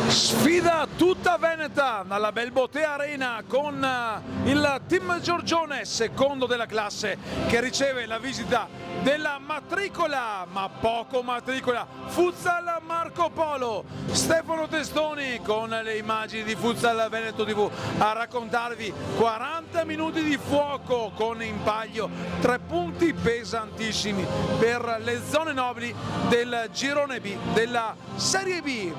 Sfida tutta veneta alla Belbotea Arena con il team Giorgione, secondo della classe, che riceve la visita della matricola, ma poco matricola, Futsal Marco Polo. Stefano Testoni con le immagini di Futsal Veneto TV a raccontarvi 40 minuti di fuoco con in palio 3 punti pesantissimi per le zone nobili del girone B della Serie B.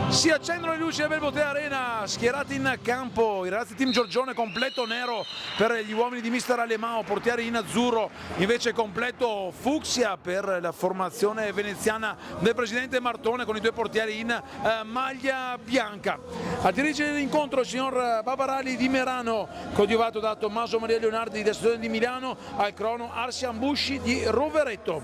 Si accendono le luci del Belbotea Arena, schierati in campo i ragazzi team Giorgione, completo nero per gli uomini di mister Alemao, portiere in azzurro invece completo fucsia per la formazione veneziana del presidente Martone, con i 2 portieri in maglia bianca. A dirigere l'incontro il signor Babarali di Merano, coadiuvato da Tommaso Maria Leonardi di Studente di Milano, al crono Arsian Busci di Rovereto.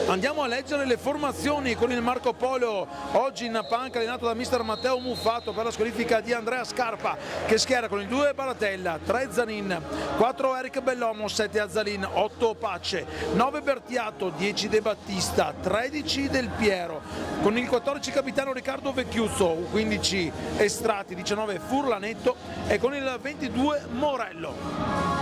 Andiamo a leggere le formazioni con il Marco Polo, oggi in panca allenato da mister Matteo Muffato per la squalifica di Andrea Scarpa, che schiera con il 2 Baratella, 3 Zanin, 4 Eric Bellomo, 7 Azzalin, 8 Pace, 9 Bertiato, 10 De Battista, 13 Del Piero, con il 14 capitano Riccardo Vecchiuzzo, 15 Estrati, 19 Furlanetto e con il 22 Morello.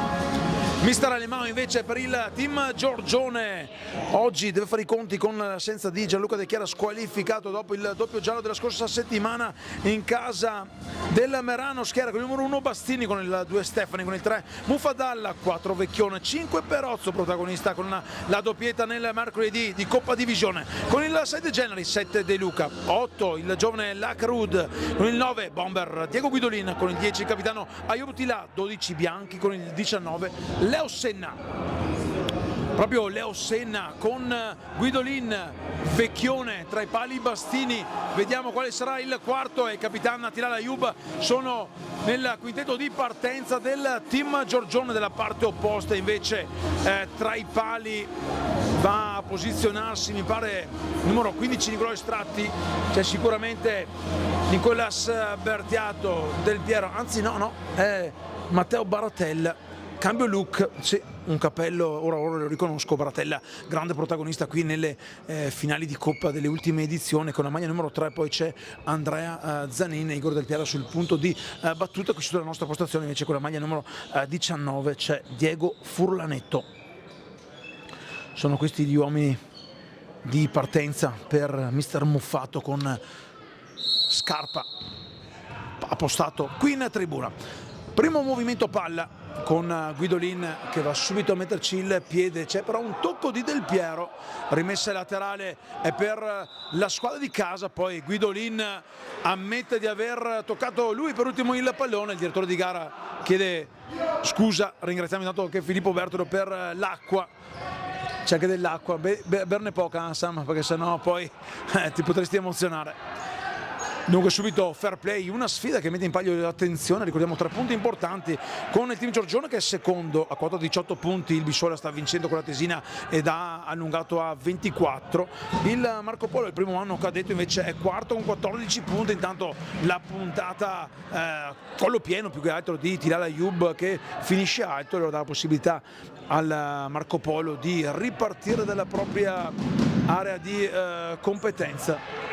Mister Alemao invece per il team Giorgione oggi deve fare i conti con l'assenza di Gianluca De Chiara, squalificato dopo il doppio giallo della scorsa settimana in casa del Merano. Schiera con il numero 1 Bastini, con il 2 Stefani, con il 3 Muffadalla, 4 Vecchione, 5 Perozzo, protagonista con la doppietta nel mercoledì di Coppa Divisione, con il 7 Generi, 7 De Luca, 8 il giovane Lacrud, con il 9 Bomber Diego Guidolin, con il 10 il capitano Ayub Tila, 12 Bianchi, con il 19 Leo Senna. Proprio Leo Senna con Guidolin, Vecchione tra i pali Bastini. Vediamo quale sarà il quarto, e il capitano Attilal Ayub sono nel quintetto di partenza del team Giorgione. Della parte opposta invece tra i pali va a posizionarsi, mi pare, il numero 15 Nicolò Estratti. C'è sicuramente Nicolas Bertiato, Del Piero, anzi no, è Matteo Baratella. Cambio look, sì, un cappello, ora lo riconosco. Baratella, grande protagonista qui nelle finali di Coppa delle ultime edizioni, con la maglia numero 3, poi c'è Andrea Zanin e Igor Del Piero sul punto di battuta. Qui sulla nostra postazione invece con la maglia numero 19 c'è Diego Furlanetto. Sono questi gli uomini di partenza per mister Muffato, con Scarpa appostato qui in tribuna. Primo movimento palla con Guidolin che va subito a metterci il piede, c'è però un tocco di Del Piero, rimessa laterale è per la squadra di casa. Poi Guidolin ammette di aver toccato lui per ultimo il pallone, il direttore di gara chiede scusa, ringraziamo intanto anche Filippo Bertolo per l'acqua. C'è anche dell'acqua, berne poca Sam, perché sennò poi ti potresti emozionare. Dunque subito fair play, una sfida che mette in palio l'attenzione. Ricordiamo 3 punti importanti con il team Giorgione, che è secondo a quota 18 punti, il Bisciola sta vincendo con la Tesina ed ha allungato a 24. Il Marco Polo, il primo anno cadetto, invece è quarto con 14 punti. Intanto la puntata collo pieno più che altro di Tilal Ayub, che finisce alto e lo dà la possibilità al Marco Polo di ripartire dalla propria area di competenza.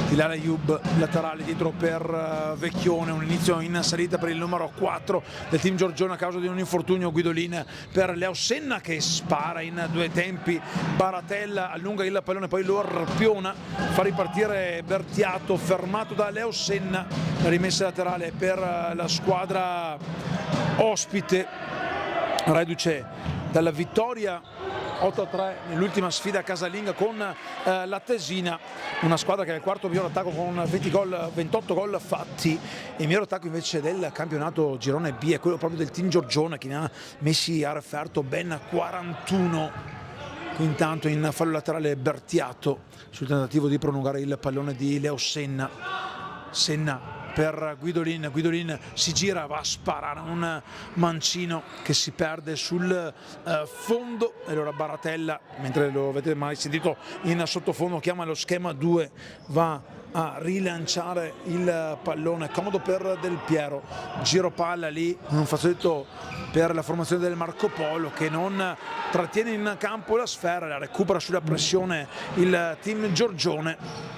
Tilal Ayub laterale dietro per Vecchione, un inizio in salita per il numero 4 del team Giorgione a causa di un infortunio. Guidolin per Leo Senna che spara in 2 tempi, Baratella allunga il pallone, poi lo arpiona, fa ripartire Bertiato, fermato da Leo Senna. La rimessa laterale per la squadra ospite, reduce dalla vittoria 8-3 nell'ultima sfida casalinga con la Tesina, una squadra che è il quarto miglior attacco con 28 gol fatti. Il miglior attacco invece del campionato girone B è quello proprio del team Giorgione, che ne ha messi a referto ben 41. Qui intanto in fallo laterale Bertiato sul tentativo di prolungare il pallone di Leo Senna. Senna per Guidolin, Guidolin si gira, va a sparare un mancino che si perde sul fondo, e allora Baratella, mentre lo avete mai sentito in sottofondo, chiama lo schema 2, va a rilanciare il pallone, comodo per Del Piero, giro palla lì, un fazzoletto per la formazione del Marco Polo, che non trattiene in campo la sfera, la recupera sulla pressione il team Giorgione.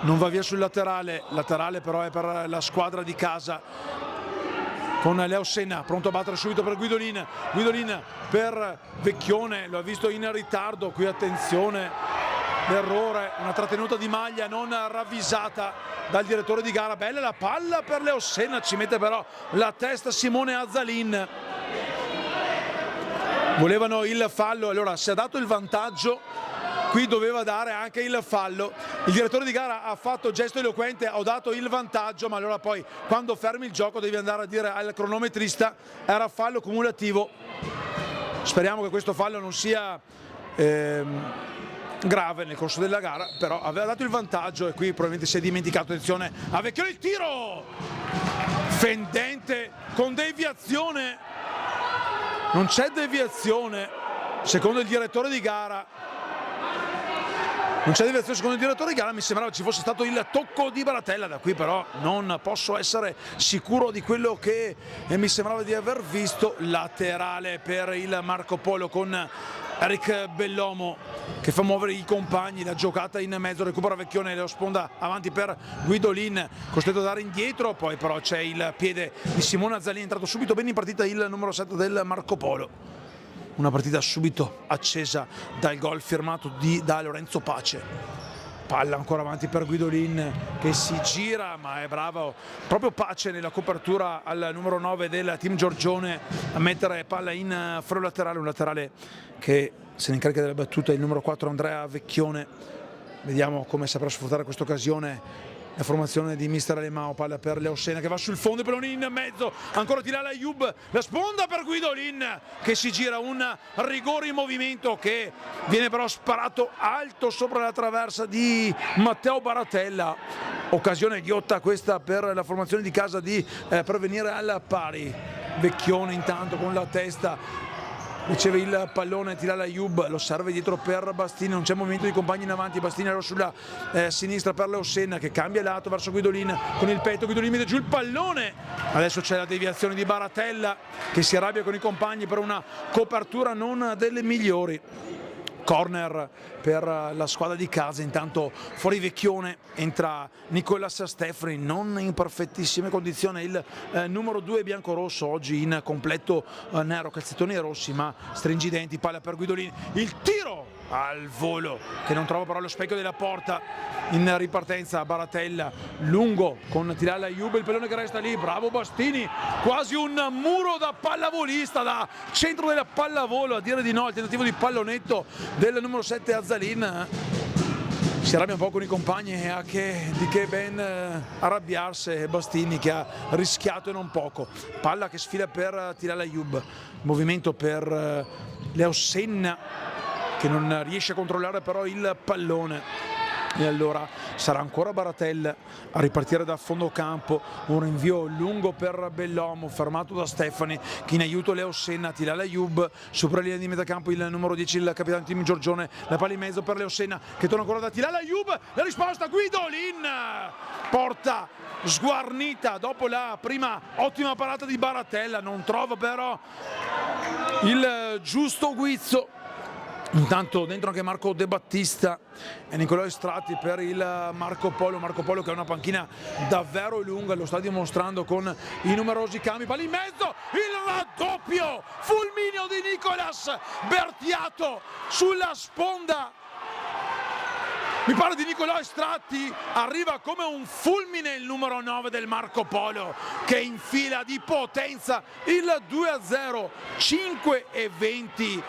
non va via sul laterale però è per la squadra di casa, con Leo Senna pronto a battere subito per Guidolin per Vecchione, lo ha visto in ritardo, qui attenzione, l'errore, una trattenuta di maglia non ravvisata dal direttore di gara. Bella la palla per Leo Senna, ci mette però la testa Simone Azzalin. Volevano il fallo, allora si è dato il vantaggio, qui doveva dare anche il fallo. Il direttore di gara ha fatto gesto eloquente, ho dato il vantaggio, ma allora poi quando fermi il gioco devi andare a dire al cronometrista era fallo cumulativo. Speriamo che questo fallo non sia grave nel corso della gara, però aveva dato il vantaggio e qui probabilmente si è dimenticato. Attenzione a Vecchione, il tiro fendente con deviazione, non c'è deviazione secondo il direttore di gara, non c'è deviazione secondo il direttore di gara, mi sembrava ci fosse stato il tocco di Baratella, da qui però non posso essere sicuro di quello che mi sembrava di aver visto. Laterale per il Marco Polo con Eric Bellomo che fa muovere i compagni, la giocata in mezzo, recupera Vecchione, lo sponda avanti per Guidolin, costretto a dare indietro, poi però c'è il piede di Simone Azzalin, è entrato subito bene in partita il numero 7 del Marco Polo. Una partita subito accesa dal gol firmato da Lorenzo Pace. Palla ancora avanti per Guidolin che si gira, ma è bravo proprio Pace nella copertura al numero 9 del team Giorgione a mettere palla in freno laterale, un laterale che se ne incarica della battuta il numero 4 Andrea Vecchione. Vediamo come saprà sfruttare questa occasione la formazione di mister Alemao. Palla per Leo Senna che va sul fondo, pallone in mezzo, ancora Tilal Ayoub, la sponda per Guidolin che si gira, un rigore in movimento che viene però sparato alto sopra la traversa di Matteo Baratella. Occasione ghiotta questa per la formazione di casa di pervenire al pari. Vecchione intanto con la testa riceve il pallone, Tilal Ayoub, lo serve dietro per Bastini, non c'è movimento di compagni in avanti, Bastini era sulla sinistra per Leo Senna che cambia lato verso Guidolin con il petto, Guidolin mette giù il pallone, adesso c'è la deviazione di Baratella che si arrabbia con i compagni per una copertura non delle migliori. Corner per la squadra di casa, intanto fuori Vecchione, entra Nicolas Stefani non in perfettissime condizioni, il numero 2 biancorosso oggi in completo nero, calzettoni rossi ma stringidenti. Palla per Guidolin, il tiro al volo che non trova però lo specchio della porta in ripartenza. Baratella lungo con Tilal Ayoub, il pallone che resta lì, bravo Bastini, quasi un muro da pallavolista, da centro della pallavolo a dire di no, il tentativo di pallonetto del numero 7 Azzalin. Si arrabbia un po' con i compagni e di che ben arrabbiarsi Bastini che ha rischiato e non poco. Palla che sfila per Tilal Ayoub, movimento per Leo Senna che non riesce a controllare però il pallone e allora sarà ancora Baratella a ripartire da fondo campo, un rinvio lungo per Bellomo fermato da Stefani che in aiuto Leo Senna, Tilal Ayoub sopra la linea di metacampo il numero 10 il capitano team Giorgione, la palla in mezzo per Leo Senna che torna ancora da Tilal Ayoub, la risposta Guidolin, porta sguarnita dopo la prima ottima parata di Baratella, non trova però il giusto guizzo. Intanto dentro anche Marco De Battista e Nicolò Estratti per il Marco Polo che ha una panchina davvero lunga, lo sta dimostrando con i numerosi cambi. Palla in mezzo, il raddoppio fulmineo di Nicolas Bertiato sulla sponda, mi pare di Nicolò Estratti, arriva come un fulmine il numero 9 del Marco Polo che infila di potenza il 2-0, 5:20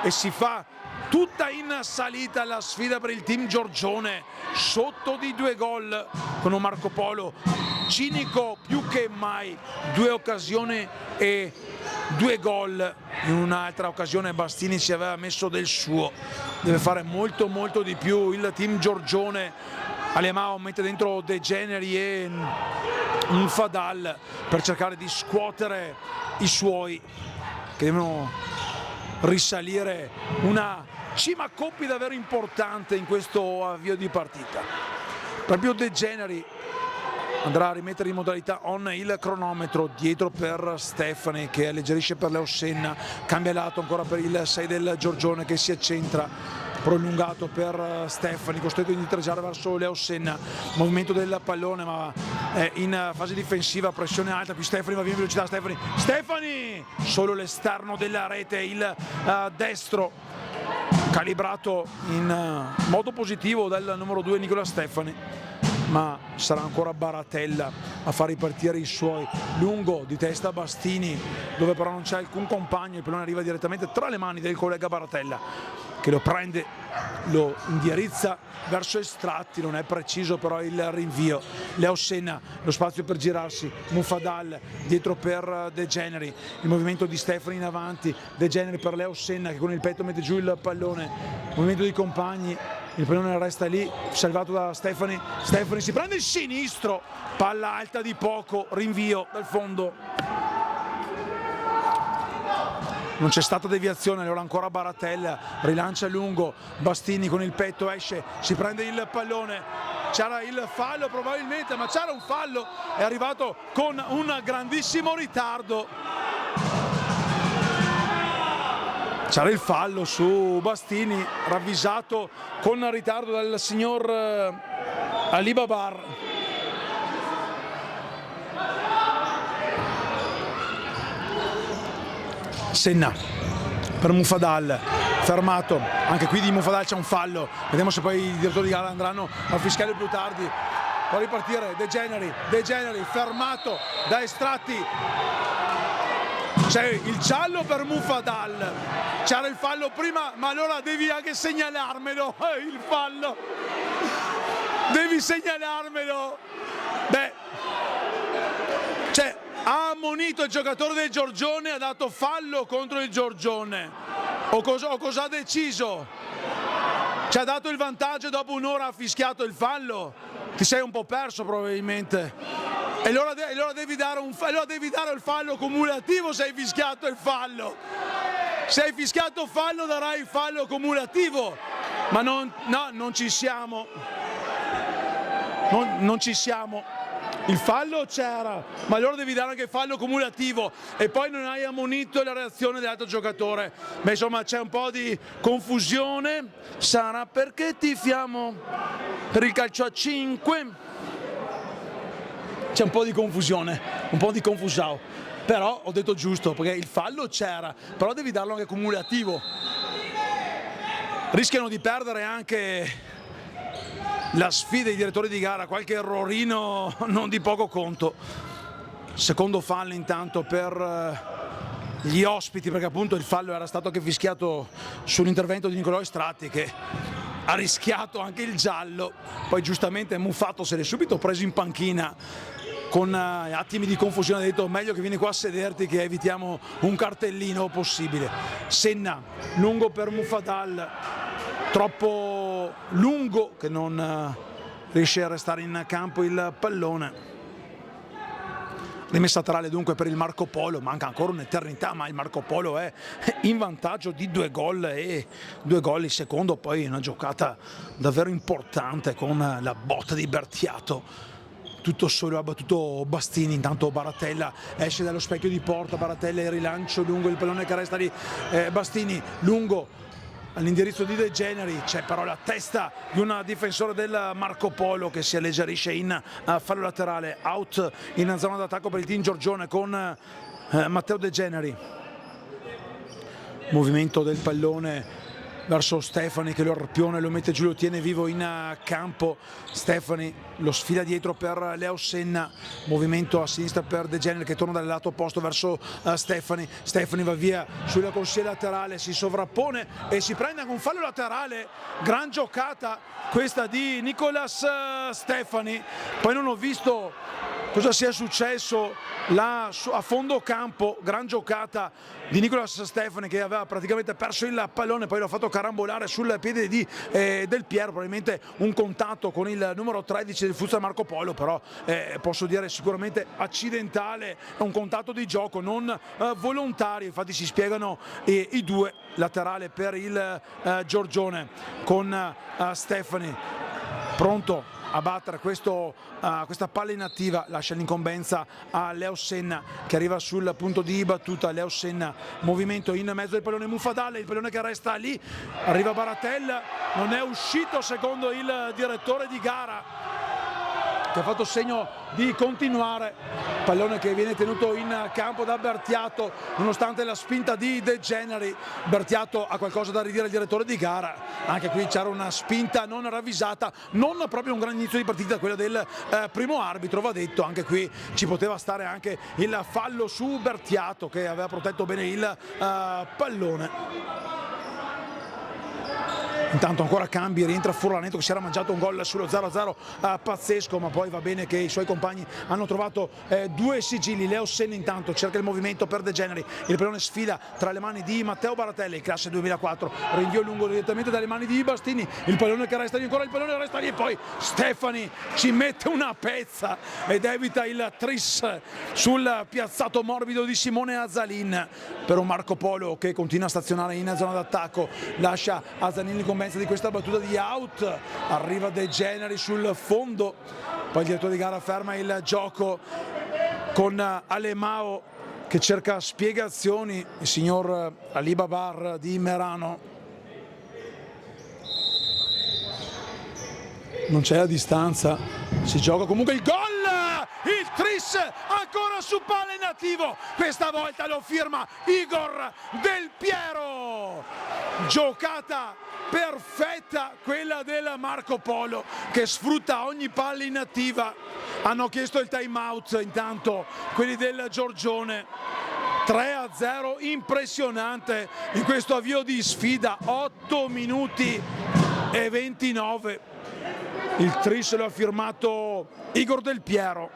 e si fa tutta in salita la sfida per il team Giorgione, sotto di 2 gol con un Marco Polo cinico più che mai, 2 occasioni e 2 gol. In un'altra occasione Bastini si aveva messo del suo, deve fare molto di più il team Giorgione. Alemao mette dentro De Generi e un Fadal per cercare di scuotere i suoi che devono risalire una cima a coppie davvero importante in questo avvio di partita. Proprio De Generi andrà a rimettere in modalità on il cronometro dietro per Stefani che alleggerisce per Leo Senna, cambia lato ancora per il 6 del Giorgione che si accentra prolungato per Stefani, costretto a indietreggiare verso Leo Senna, movimento del pallone ma è in fase difensiva, pressione alta, qui Stefani va via in velocità, Stefani solo l'esterno della rete, il destro calibrato in modo positivo dal numero 2 Nicola Stefani, ma sarà ancora Baratella a far ripartire i suoi. Lungo di testa Bastini, dove però non c'è alcun compagno, il pallone arriva direttamente tra le mani del collega Baratella, che lo prende, lo indirizza verso Estratti, non è preciso però il rinvio. Leo Senna, lo spazio per girarsi, Mufadal dietro per De Generi, il movimento di Stefani in avanti, De Generi per Leo Senna che con il petto mette giù il pallone, movimento di compagni, il pallone resta lì, salvato da Stefani, Stefani si prende il sinistro, palla alta di poco, rinvio dal fondo. Non c'è stata deviazione, allora ancora Baratella, rilancia lungo, Bastini con il petto esce, si prende il pallone, c'era il fallo probabilmente, ma c'era un fallo, è arrivato con un grandissimo ritardo. C'era il fallo su Bastini, ravvisato con ritardo dal signor Ali Babar. Senna per Mufadal, fermato, anche qui di Mufadal c'è un fallo, vediamo se poi i direttori di gara andranno a fischiare più tardi. Può ripartire De Generi, fermato da Estratti, c'è il giallo per Mufadal, c'era il fallo prima, ma allora devi anche segnalarmelo, il fallo, devi segnalarmelo. Beh, cioè, ha ammonito il giocatore del Giorgione, ha dato fallo contro il Giorgione, o cosa ha deciso? Ci ha dato il vantaggio e dopo un'ora ha fischiato il fallo? Ti sei un po' perso probabilmente, e allora devi dare il fallo cumulativo se hai fischiato il fallo. Se hai fischiato fallo darai il fallo cumulativo, ma non ci siamo, non ci siamo. Il fallo c'era, ma allora devi dare anche il fallo cumulativo e poi non hai ammonito la reazione dell'altro giocatore. Beh, insomma, c'è un po' di confusione. Sarà perché tifiamo per il calcio a 5? C'è un po' di confusione, un po' di confusao. Però ho detto giusto, perché il fallo c'era, però devi darlo anche cumulativo. Rischiano di perdere anche la sfida dei direttori di gara, qualche errorino non di poco conto. Secondo fallo intanto per gli ospiti, perché appunto il fallo era stato anche fischiato sull'intervento di Nicolò Estratti, che ha rischiato anche il giallo, poi giustamente Muffato se l'è subito preso in panchina con attimi di confusione, ha detto meglio che vieni qua a sederti che evitiamo un cartellino possibile. Senna, lungo per Mufadal, troppo lungo che non riesce a restare in campo il pallone. Rimessa laterale dunque per il Marco Polo, manca ancora un'eternità ma il Marco Polo è in vantaggio di 2 gol e 2 gol il secondo, poi una giocata davvero importante con la botta di Bertiato. Tutto solo ha battuto Bastini, intanto Baratella esce dallo specchio di porta, Baratella il rilancio lungo, il pallone che resta lì, Bastini lungo all'indirizzo di De Generi, c'è però la testa di un difensore del Marco Polo che si alleggerisce in fallo laterale, out in zona d'attacco per il team Giorgione con Matteo De Generi. Movimento del pallone verso Stefani che lo arpione, lo mette giù, lo tiene vivo in campo. Stefani lo sfila dietro per Leo Senna, movimento a sinistra per De Generi che torna dal lato opposto verso Stefani. Stefani va via sulla corsia laterale, si sovrappone e si prende anche un fallo laterale. Gran giocata questa di Nicolas Stefani, poi non ho visto cosa sia successo là a fondo campo. Gran giocata di Nicolas Stefani che aveva praticamente perso il pallone, poi l'ha fatto carambolare sul piede del Piero, probabilmente un contatto con il numero 13 del futsal Marco Polo, però posso dire sicuramente accidentale, è un contatto di gioco non volontario, infatti si spiegano i due. Laterale per il Giorgione con Stefani pronto a battere questa palla inattiva, lascia l'incombenza a Leo Senna che arriva sul punto di battuta. Leo Senna, movimento in mezzo al pallone, Muffadalla, il pallone che resta lì, arriva Baratella, non è uscito secondo il direttore di gara che ha fatto segno di continuare. Pallone che viene tenuto in campo da Bertiato nonostante la spinta di De Generi. Bertiato ha qualcosa da ridire al direttore di gara, anche qui c'era una spinta non ravvisata, non proprio un gran inizio di partita quella del primo arbitro, va detto. Anche qui ci poteva stare anche il fallo su Bertiato che aveva protetto bene il pallone. Intanto ancora cambi, rientra Furlaneto che si era mangiato un gol sullo 0-0 pazzesco, ma poi va bene che i suoi compagni hanno trovato due sigilli. Leo Senna intanto cerca il movimento per De Generi, il pallone sfila tra le mani di Matteo Baratelli, il classe 2004, rinvio lungo direttamente dalle mani di Bastini, il pallone che resta lì ancora, il pallone resta lì e poi Stefani ci mette una pezza ed evita il tris sul piazzato morbido di Simone Azzalin per un Marco Polo che continua a stazionare in zona d'attacco, lascia Azzalin in di questa battuta di out, arriva De Generi sul fondo, poi il direttore di gara ferma il gioco con Alemao che cerca spiegazioni, il signor Ali Babar di Merano. Non c'è la distanza, si gioca comunque il gol, il tris ancora su palla inattivo, questa volta lo firma Igor Del Piero, giocata perfetta quella del Marco Polo che sfrutta ogni palla inattiva. Hanno chiesto il time out intanto quelli del Giorgione. 3-0 impressionante in questo avvio di sfida, 8 minuti e 29. Il tris lo ha firmato Igor Del Piero.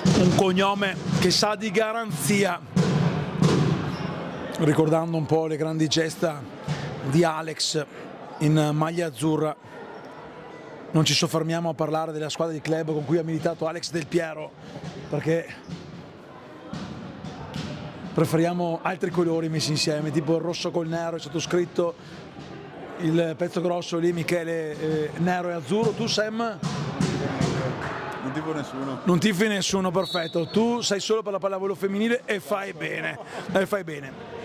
Un cognome che sa di garanzia, ricordando un po' le grandi gesta di Alex in maglia azzurra. Non ci soffermiamo a parlare della squadra di club con cui ha militato Alex Del Piero, perché preferiamo altri colori messi insieme, tipo il rosso col nero, è stato scritto il pezzo grosso lì, Michele, nero e azzurro. Tu Sam? Non tifo nessuno. Non tifi nessuno, perfetto. Tu sei solo per la pallavolo femminile e fai bene, e fai bene.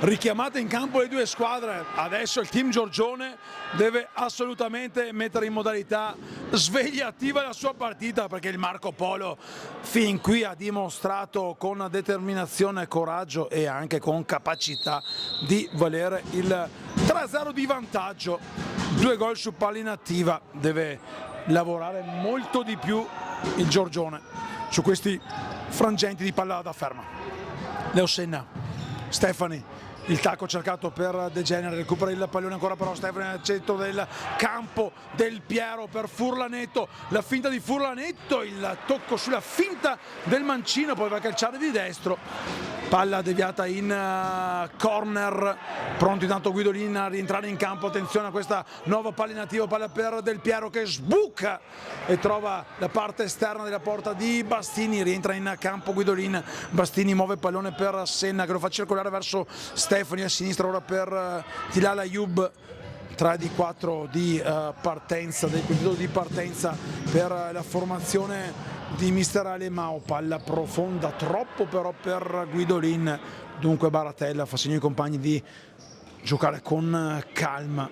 Richiamate in campo le due squadre, adesso il team Giorgione deve assolutamente mettere in modalità svegliativa la sua partita, perché il Marco Polo fin qui ha dimostrato con determinazione, coraggio e anche con capacità di valere il 3-0 di vantaggio. 2 gol su palla inattiva, deve lavorare molto di più il Giorgione su questi frangenti di palla da ferma. Leo Senna, Stefani, il tacco cercato per De Generi, recupera il pallone ancora però Stefani al centro del campo. Del Piero per Furlaneto, la finta di Furlaneto, il tocco sulla finta del mancino, poi va a calciare di destro, palla deviata in corner. Pronto intanto Guidolin a rientrare in campo, attenzione a questa nuova palla inattiva, palla per Del Piero che sbuca e trova la parte esterna della porta di Bastini, rientra in campo Guidolin, Bastini muove il pallone per Senna che lo fa circolare verso Stefani, a sinistra ora per Tilal Ayub. 3 di 4 di partenza, del periodo di partenza per la formazione di mister Alemao. Palla profonda, troppo però per Guidolin, dunque Baratella fa segno ai compagni di giocare con calma,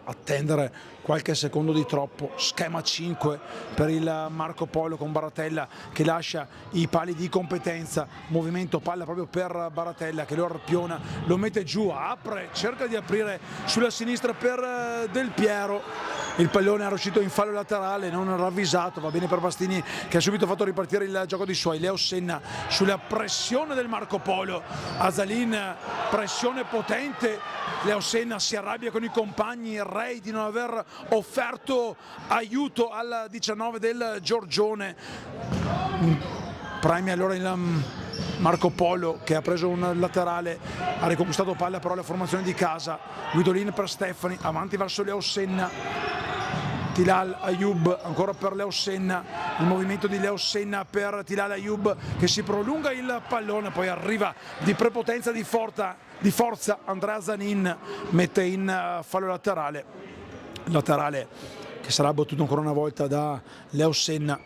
attendere qualche secondo di troppo. Schema 5 per il Marco Polo con Baratella che lascia i pali di competenza, movimento palla proprio per Baratella che lo arpiona, lo mette giù, apre, cerca di aprire sulla sinistra per Del Piero, il pallone è uscito in fallo laterale non ravvisato, va bene per Bastini che ha subito fatto ripartire il gioco di suoi. Leo Senna sulla pressione del Marco Polo, Azzalin, pressione potente, Leo Senna si arrabbia con i compagni, il Rei di non aver offerto aiuto al 19 del Giorgione. Premia allora il Marco Polo che ha preso un laterale, ha riconquistato palla però la formazione di casa. Guidolin per Stefani, avanti verso Leo Senna, Tilal Ayoub ancora per Leo Senna, il movimento di Leo Senna per Tilal Ayoub che si prolunga il pallone, poi arriva di prepotenza, di forza Andrea Zanin, mette in fallo laterale che sarà battuto ancora una volta da Leo Senna,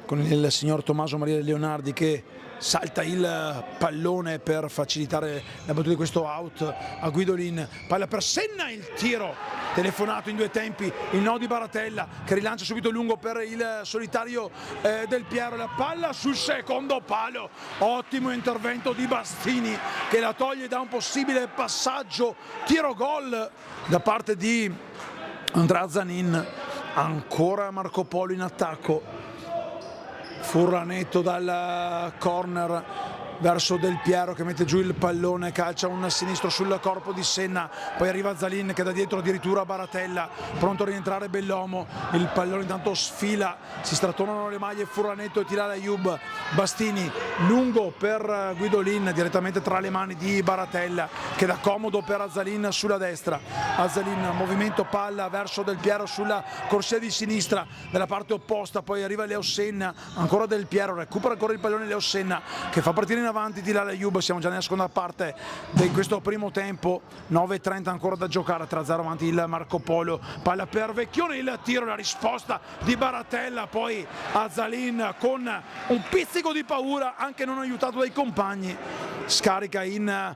con il signor Tommaso Maria Leonardi che salta il pallone per facilitare la battuta di questo out a Guidolin. Palla per Senna, il tiro telefonato in due tempi, il no di Baratella che rilancia subito lungo per il solitario Del Piero, la palla sul secondo palo, ottimo intervento di Bastini che la toglie da un possibile passaggio, tiro gol da parte di Andrea Zanin. Ancora Marco Polo in attacco, Furlanetto dal corner verso Del Piero che mette giù il pallone, calcia un sinistro sul corpo di Senna, poi arriva Zalin che da dietro addirittura Baratella, pronto a rientrare Bellomo, il pallone intanto sfila, si strattonano le maglie Furlanetto e Tilal Ayoub, Bastini lungo per Guidolin direttamente tra le mani di Baratella che dà comodo per Azalin sulla destra, Azalin movimento palla verso Del Piero sulla corsia di sinistra dalla parte opposta, poi arriva Leo Senna, ancora Del Piero, recupera ancora il pallone Leo Senna che fa partire in avanti Tilal Ayoub, siamo già nella seconda parte di questo primo tempo, 9:30 ancora da giocare, 3-0 avanti il Marco Polo, palla per Vecchione, il tiro, la risposta di Baratella, poi Azalin con un pizzico di paura anche non aiutato dai compagni, scarica in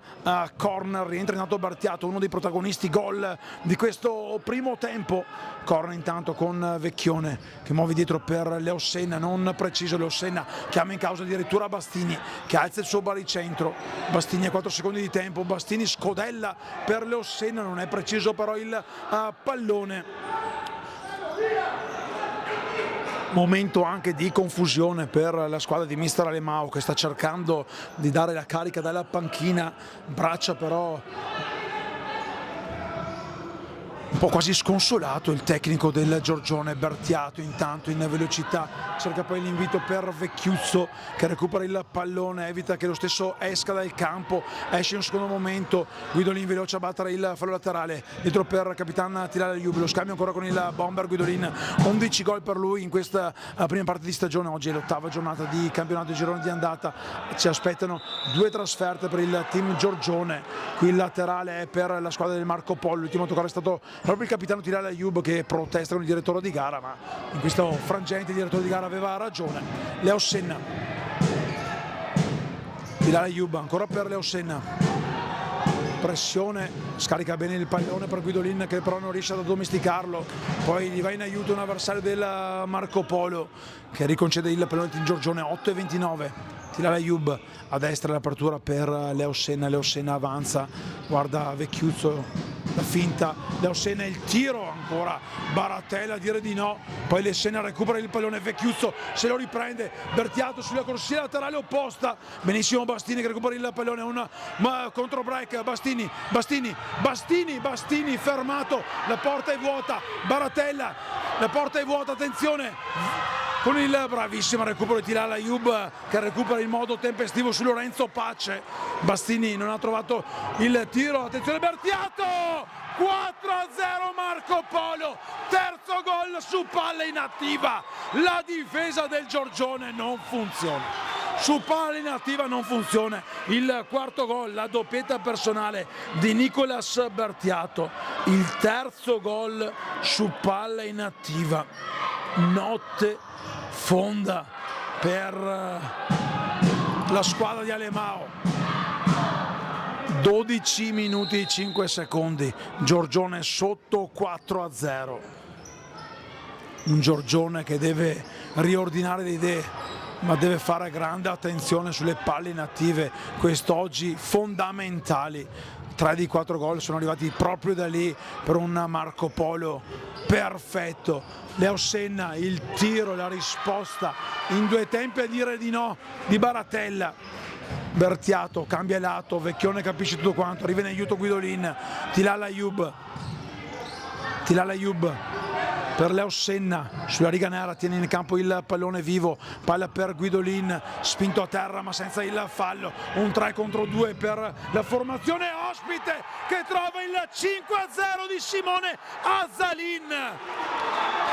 corner, rientra intanto Bertiato, uno dei protagonisti gol di questo primo tempo, corner intanto con Vecchione che muove dietro per Leo Senna, non preciso Leo Senna, chiama in causa addirittura Bastini che alza il suo baricentro, Bastini a 4 secondi di tempo, Bastini scodella per Leo Senna, non è preciso però il pallone. Momento anche di confusione per la squadra di mister Alemao che sta cercando di dare la carica dalla panchina, braccia però un po' quasi sconsolato il tecnico del Giorgione. Bertiato intanto in velocità cerca poi l'invito per Vecchiuzzo che recupera il pallone, evita che lo stesso esca dal campo, esce in un secondo momento, Guidolin veloce a battere il fallo laterale, dietro per Capitan Tilal Ayoub, lo scambio ancora con il bomber Guidolin, 11 gol per lui in questa prima parte di stagione, oggi è l'8ª giornata di campionato di girone di andata, ci aspettano 2 trasferte per il team Giorgione, qui il laterale è per la squadra del Marco Polo, l'ultimo a toccare è stato proprio il capitano Tilal Ayoub che protesta con il direttore di gara, ma in questo frangente il direttore di gara aveva ragione. Leo Senna, Tilal Ayoub ancora per Leo Senna, pressione, scarica bene il pallone per Guidolin che però non riesce ad addomesticarlo, poi gli va in aiuto un avversario del Marco Polo che riconcede il pallone in Giorgione. 8:29, Tilal Ayoub a destra l'apertura per Leo Senna avanza, guarda Vecchiuzzo, la finta, Leo Senna, il tiro ancora, Baratella a dire di no, poi Leo Senna recupera il pallone, Vecchiuzzo se lo riprende, Bertiato sulla corsia laterale opposta, benissimo Bastini che recupera il pallone, un contro break, Bastini fermato, la porta è vuota, Baratella, la porta è vuota, attenzione con il bravissimo recupero di Tilal Ayoub che recupera in modo tempestivo su Lorenzo Pace, Bastini non ha trovato il tiro, attenzione Bertiato, 4-0 Marco Polo, terzo gol su palla inattiva, la difesa del Giorgione non funziona, su palla inattiva non funziona, il quarto gol, la doppietta personale di Nicolas Bertiato, il terzo gol su palla inattiva, notte fonda per la squadra di Alemao, 12 minuti e 5 secondi, Giorgione sotto 4-0, un Giorgione che deve riordinare le idee ma deve fare grande attenzione sulle palle inattive, quest'oggi fondamentali. 3 di 4 gol sono arrivati proprio da lì per un Marco Polo perfetto. Leo Senna, il tiro, la risposta in 2 tempi a dire di no di Baratella. Bertiato cambia lato, Vecchione capisce tutto quanto, arriva in aiuto Guidolin, Tilal Ayoub per Leo Senna, sulla riga nera tiene in campo il pallone vivo, palla per Guidolin, spinto a terra ma senza il fallo, un 3 contro 2 per la formazione ospite che trova il 5-0 di Simone Azzalin,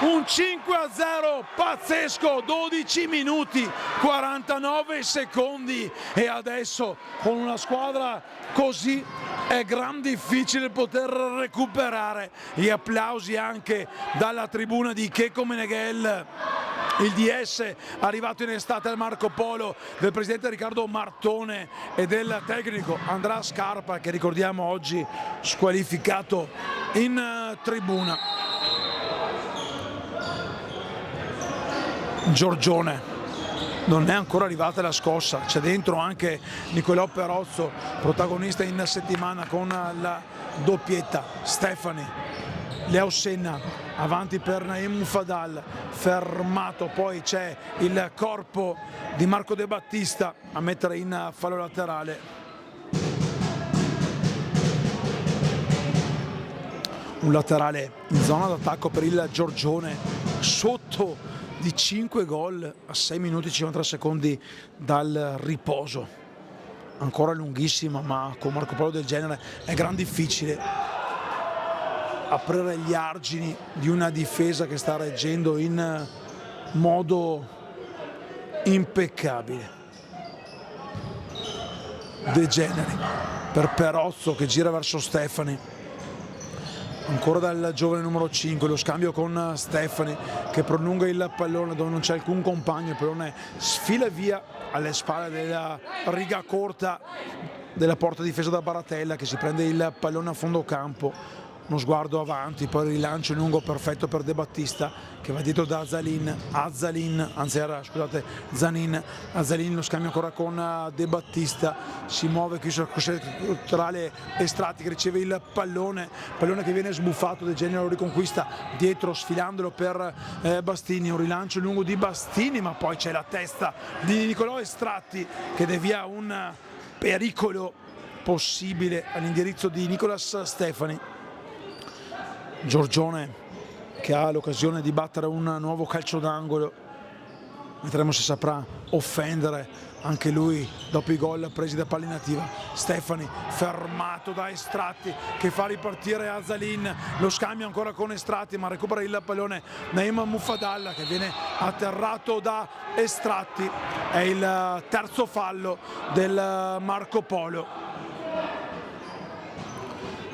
un 5-0 pazzesco, 12 minuti 49 secondi, e adesso con una squadra così è gran difficile poter recuperare. Gli applausi anche dalla tribuna di Checco Meneghel, il DS arrivato in estate al Marco Polo, del presidente Riccardo Martone e del tecnico Andrea Scarpa, che ricordiamo oggi squalificato in tribuna. Giorgione, non è ancora arrivata la scossa, c'è dentro anche Nicolò Perozzo, protagonista in settimana con la doppietta. Stefani, Leo Senna, avanti per Naim Mufadal, fermato, poi c'è il corpo di Marco De Battista a mettere in fallo laterale. Un laterale in zona d'attacco per il Giorgione, sotto di 5 gol a 6 minuti e 53 secondi dal riposo. Ancora lunghissima, ma con Marco Polo del genere è gran difficile aprire gli argini di una difesa che sta reggendo in modo impeccabile. De Generi per Perozzo che gira verso Stefani, ancora dal giovane numero 5, lo scambio con Stefani che prolunga il pallone dove non c'è alcun compagno, il pallone sfila via alle spalle della riga corta della porta difesa da Baratella, che si prende il pallone a fondo campo, uno sguardo avanti, poi il rilancio lungo perfetto per De Battista che va dietro da Zanin, Azzalin, lo scambio ancora con De Battista, si muove qui sul laterale Estratti che riceve il pallone che viene sbuffato, De Genere lo riconquista dietro sfilandolo per Bastini, un rilancio lungo di Bastini, ma poi c'è la testa di Nicolò Estratti che devia un pericolo possibile all'indirizzo di Nicolas Stefani. Giorgione che ha l'occasione di battere un nuovo calcio d'angolo, vedremo se saprà offendere anche lui dopo i gol presi da Pallinativa. Stefani fermato da Estratti che fa ripartire Azzalin, lo scambio ancora con Estratti ma recupera il pallone Naim Mufadalla che viene atterrato da Estratti. È il terzo fallo del Marco Polo.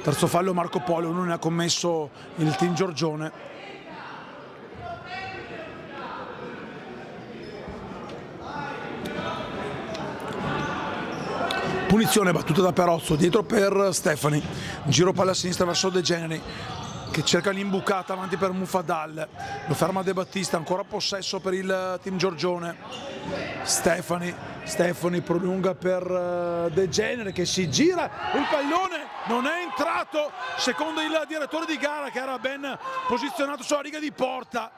Terzo fallo Marco Polo, uno ne ha commesso il team Giorgione. Punizione battuta da Perozzo, dietro per Stefani, giro palla a sinistra verso De Generi che cerca l'imbucata avanti per Mufadal, lo ferma De Battista, ancora possesso per il team Giorgione. Stefani prolunga per De Genere che si gira, il pallone non è entrato secondo il direttore di gara che era ben posizionato sulla riga di porta.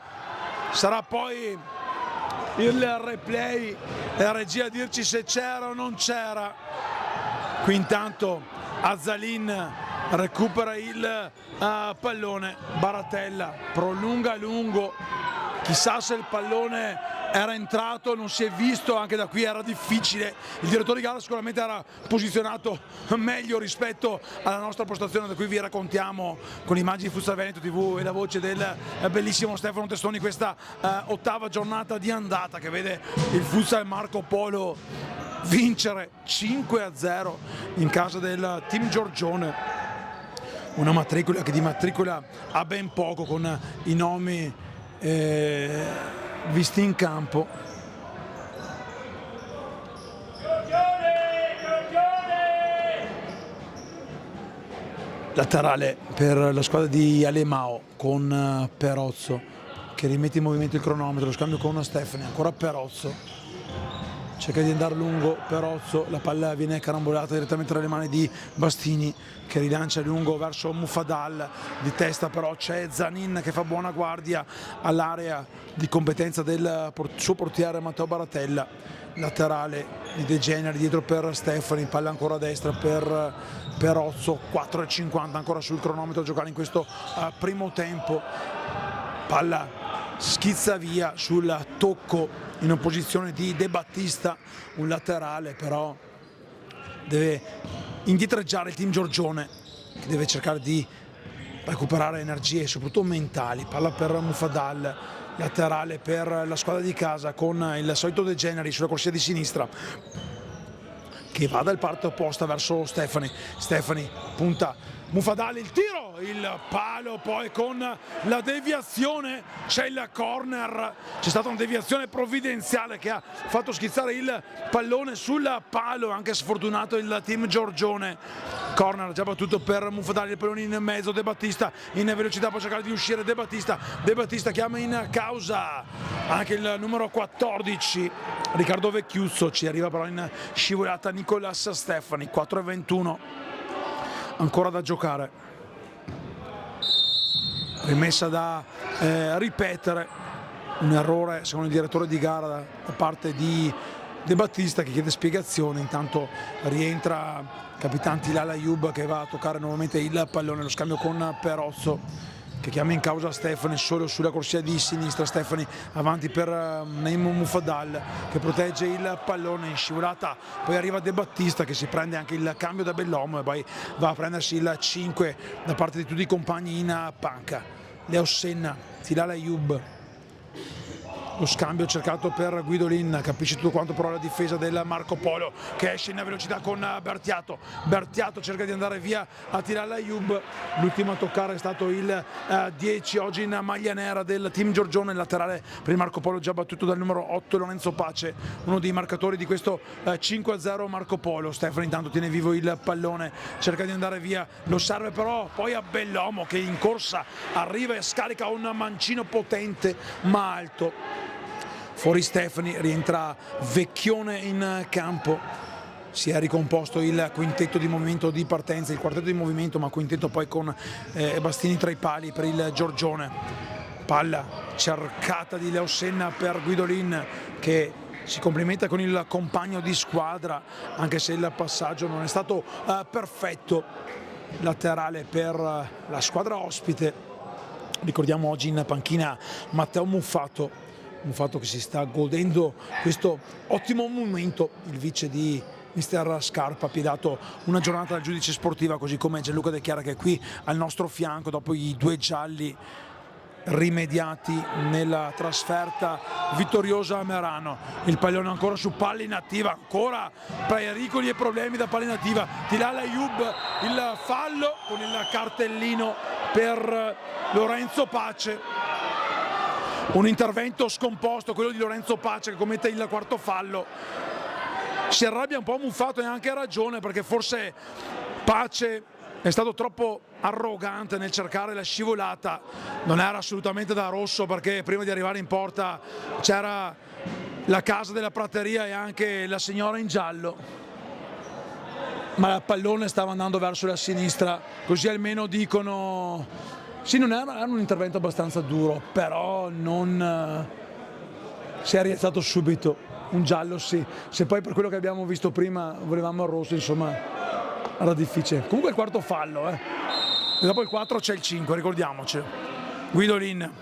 Sarà poi il replay e la regia a dirci se c'era o non c'era. Qui intanto Azzalin recupera il pallone, Baratella prolunga a lungo, chissà se il pallone era entrato, non si è visto, anche da qui era difficile, il direttore di gara sicuramente era posizionato meglio rispetto alla nostra postazione, da cui vi raccontiamo con immagini di Futsal Veneto TV e la voce del bellissimo Stefano Testoni questa ottava giornata di andata che vede il Futsal Marco Polo vincere 5-0 in casa del team Giorgione. Una matricola che di matricola ha ben poco, con i nomi visti in campo. Laterale per la squadra di Alemao con Perozzo che rimette in movimento il cronometro, lo scambio con Stefani, ancora Perozzo. Cerca di andare lungo Perozzo, la palla viene carambolata direttamente tra le mani di Bastini che rilancia lungo verso Mufadal, di testa però c'è Zanin che fa buona guardia all'area di competenza del suo portiere Matteo Baratella. Laterale di De Generi dietro per Stefani, palla ancora a destra per Perozzo, 4,50 ancora sul cronometro a giocare in questo primo tempo. palla schizza via sul tocco in opposizione di De Battista, un laterale però deve indietreggiare il team Giorgione, che deve cercare di recuperare energie soprattutto mentali. Palla per Mufadal, laterale per la squadra di casa con il solito De Generi sulla corsia di sinistra che va dal parte opposta verso Stefani. Stefani punta Mufadal, il tiro, il palo, poi con la deviazione c'è il corner, c'è stata una deviazione provvidenziale che ha fatto schizzare il pallone sul palo, anche sfortunato il team Giorgione. Corner già battuto per Mufadal, il pallone in mezzo, De Battista in velocità, può cercare di uscire De Battista chiama in causa anche il numero 14 Riccardo Vecchiuzzo, ci arriva però in scivolata Nicolas Stefani. 4:21 ancora da giocare, rimessa da ripetere, un errore secondo il direttore di gara da parte di De Battista che chiede spiegazioni. Intanto rientra Capitan Tilal Ayoub che va a toccare nuovamente il pallone, lo scambio con Perozzo che chiama in causa Stefani solo sulla corsia di sinistra. Stefani avanti per Naim Mufadal che protegge il pallone in scivolata, poi arriva De Battista che si prende anche il cambio da bell'uomo e poi va a prendersi il 5 da parte di tutti i compagni in panca. Leo Senna, Tilal Ayoub, lo scambio cercato per Guidolin, capisce tutto quanto però la difesa del Marco Polo che esce in velocità con Bertiato. Bertiato cerca di andare via a Tilal Ayoub, l'ultimo a toccare è stato il 10 oggi in maglia nera del team Giorgione, laterale per il Marco Polo già battuto dal numero 8 Lorenzo Pace, uno dei marcatori di questo 5-0 Marco Polo. Stefano intanto tiene vivo il pallone, cerca di andare via, lo serve però poi a Bellomo che in corsa arriva e scarica un mancino potente ma alto. Fuori Stefani, rientra Vecchione in campo, si è ricomposto il quintetto di movimento di partenza, il quartetto di movimento ma quintetto poi con Bastini tra i pali per il Giorgione. Palla cercata di Leo Senna per Guidolin che si complimenta con il compagno di squadra anche se il passaggio non è stato perfetto. Laterale per la squadra ospite, ricordiamo oggi in panchina Matteo Muffato che si sta godendo questo ottimo momento, il vice di mister Scarpa, ha dato una giornata al giudice sportiva, così come Gianluca De Chiara che è qui al nostro fianco dopo i 2 gialli rimediati nella trasferta vittoriosa a Merano. Il pallone ancora su palla inattiva, ancora pericoli e problemi da palla inattiva. Tilal Ayoub, il fallo con il cartellino per Lorenzo Pace. Un intervento scomposto, quello di Lorenzo Pace che commette il quarto fallo. Si arrabbia un po' Muffato e ha anche ragione perché forse Pace è stato troppo arrogante nel cercare la scivolata. Non era assolutamente da rosso perché prima di arrivare in porta c'era la casa della prateria e anche la signora in giallo. Ma il pallone stava andando verso la sinistra, così almeno dicono. Sì, non era un intervento abbastanza duro, però non si è rialzato subito. Un giallo sì, se poi per quello che abbiamo visto prima volevamo il rosso, insomma, era difficile. Comunque il quarto fallo, E dopo il 4 c'è il 5, ricordiamoci. Guidolin,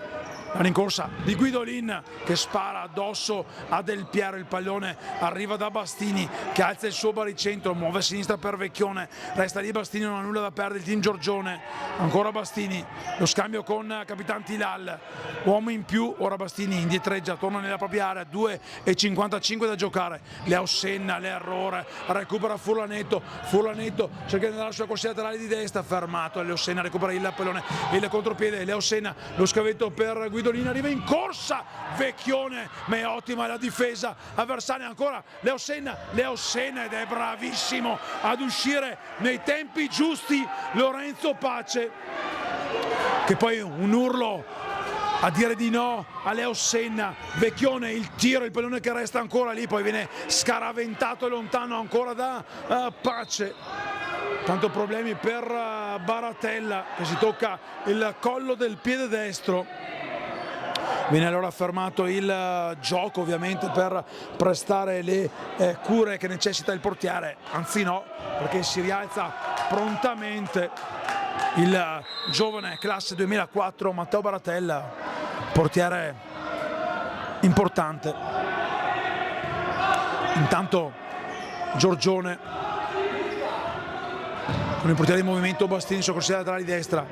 la rincorsa di Guidolin che spara addosso a Del Piero, il pallone arriva da Bastini che alza il suo baricentro, muove a sinistra per Vecchione, resta lì Bastini, non ha nulla da perdere il team Giorgione. Ancora Bastini, lo scambio con Capitan Tilal, uomo in più, ora Bastini indietreggia, torna nella propria area, 2:55 da giocare. Leo Senna, l'errore, recupera Furlanetto cerca di andare sulla corsia laterale di destra, fermato, Leo Senna recupera il pallone, il contropiede, Leo Senna, lo scavetto per Guidolin, arriva in corsa Vecchione, ma è ottima la difesa avversaria. Ancora Leo Senna ed è bravissimo ad uscire nei tempi giusti Lorenzo Pace, che poi un urlo a dire di no a Leo Senna. Vecchione, il tiro, il pallone che resta ancora lì, poi viene scaraventato lontano ancora da Pace. Tanto problemi per Baratella che si tocca il collo del piede destro. Viene allora fermato il gioco ovviamente per prestare le cure che necessita il portiere, anzi no, perché si rialza prontamente il giovane classe 2004 Matteo Baratella. portiere importante. Intanto Giorgione con il portiere di movimento Bastini sul corsia laterale di destra,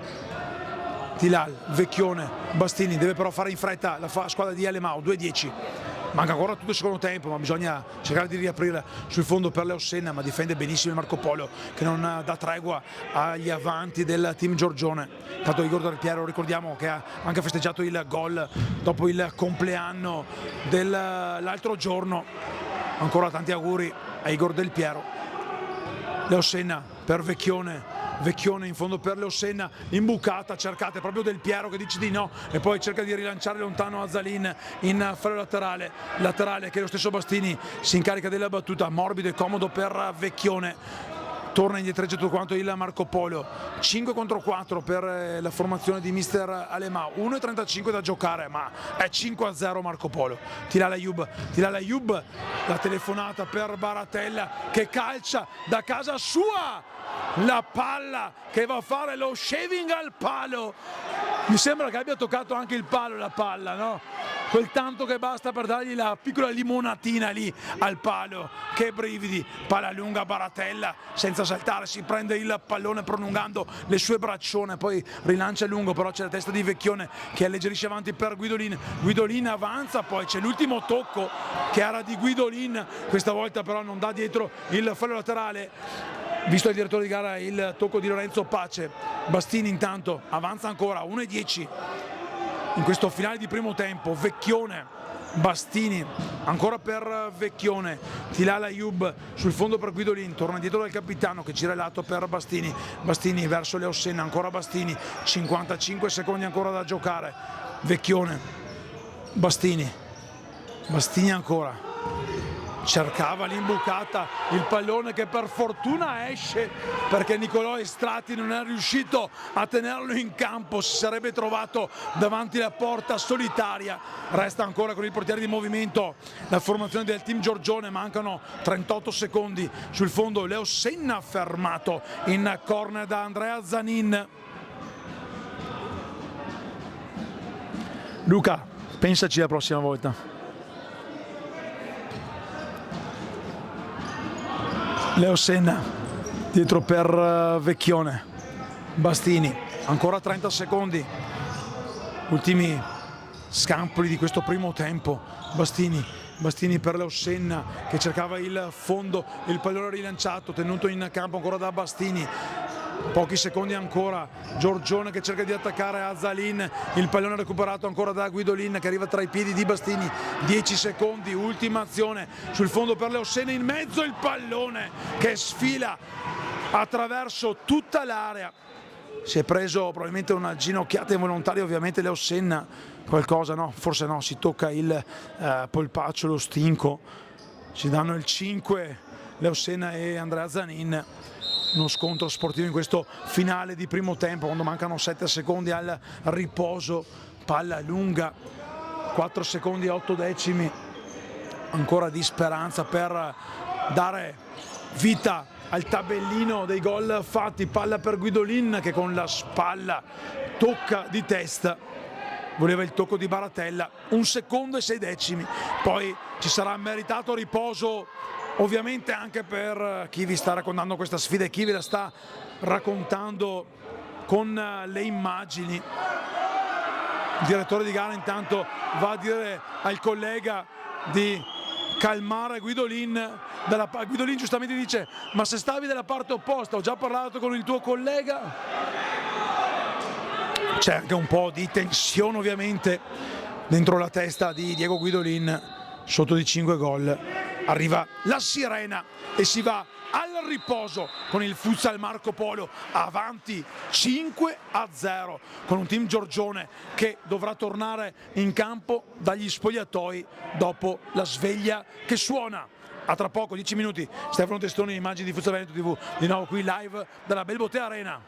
Tilal, Vecchione, Bastini deve però fare in fretta la squadra di Alemão, 2-10. Manca ancora tutto il secondo tempo, ma bisogna cercare di riaprire sul fondo per Leossenna, ma difende benissimo il Marco Polo che non dà tregua agli avanti del team Giorgione. Intanto Igor Del Piero, ricordiamo che ha anche festeggiato il gol dopo il compleanno dell'altro giorno. Ancora tanti auguri a Igor Del Piero. Leossenna per Vecchione, Vecchione in fondo per Leossenna, imbucata, cercate proprio Del Piero che dice di no e poi cerca di rilanciare lontano Azzalin in fallo laterale che lo stesso Bastini si incarica della battuta, morbido e comodo per Vecchione. Torna indietreggia tutto quanto il Marco Polo, 5 contro 4 per la formazione di mister Alemão, 1,35 da giocare ma è 5-0 Marco Polo. Tilal Ayoub, la telefonata per Baratella che calcia da casa sua la palla che va a fare lo shaving al palo. Mi sembra che abbia toccato anche il palo la palla, no? Quel tanto che basta per dargli la piccola limonatina lì al palo. Che brividi, palla lunga Baratella senza saltare, si prende il pallone prolungando le sue braccione, poi rilancia lungo, però c'è la testa di Vecchione che alleggerisce avanti per Guidolin. Guidolin avanza, poi c'è l'ultimo tocco che era di Guidolin, questa volta però non dà dietro il fallo laterale. Visto il direttore di gara il tocco di Lorenzo Pace. Bastini intanto avanza ancora, 1-10 in questo finale di primo tempo. Vecchione, Bastini ancora per Vecchione, Tilal Ayoub sul fondo per Guidolin, torna dietro dal capitano che gira il lato per Bastini, Bastini verso Leossenna, ancora Bastini, 55 secondi ancora da giocare. Vecchione, Bastini ancora, cercava l'imbucata, il pallone che per fortuna esce perché Nicolò Estrati non è riuscito a tenerlo in campo, si sarebbe trovato davanti alla porta solitaria. Resta ancora con il portiere di movimento la formazione del team Giorgione, mancano 38 secondi sul fondo. Leossenna fermato in corner da Andrea Zanin. Luca, pensaci la prossima volta. Leossenna dietro per Vecchione, Bastini, ancora 30 secondi, ultimi scampoli di questo primo tempo. Bastini per Leossenna che cercava il fondo, il pallone rilanciato, tenuto in campo ancora da Bastini. Pochi secondi ancora, Giorgione che cerca di attaccare Azzalin, il pallone recuperato ancora da Guidolin che arriva tra i piedi di Bastini, 10 secondi, ultima azione sul fondo per Leossenna, in mezzo il pallone che sfila attraverso tutta l'area. Si è preso probabilmente una ginocchiata involontaria ovviamente Leossenna, qualcosa no, forse no, si tocca il polpaccio, lo stinco, si danno il 5 Leossenna e Andrea Zanin. Uno scontro sportivo in questo finale di primo tempo quando mancano 7 secondi al riposo, palla lunga, 4 secondi e 8 decimi ancora di speranza per dare vita al tabellino dei gol fatti. Palla per Guidolin che con la spalla tocca di testa, voleva il tocco di Baratella, 1 secondo e 6 decimi, poi ci sarà meritato riposo ovviamente anche per chi vi sta raccontando questa sfida e chi ve la sta raccontando con le immagini. Il direttore di gara intanto va a dire al collega di calmare Guidolin. Guidolin giustamente dice: ma se stavi dalla parte opposta, ho già parlato con il tuo collega. C'è anche un po' di tensione ovviamente dentro la testa di Diego Guidolin, sotto di 5 gol. Arriva la sirena e si va al riposo con il futsal Marco Polo avanti 5-0 con un team Giorgione che dovrà tornare in campo dagli spogliatoi dopo la sveglia che suona. A tra poco, 10 minuti, Stefano Testoni, immagini di Futsal Veneto TV, di nuovo qui live dalla Belbotea Arena.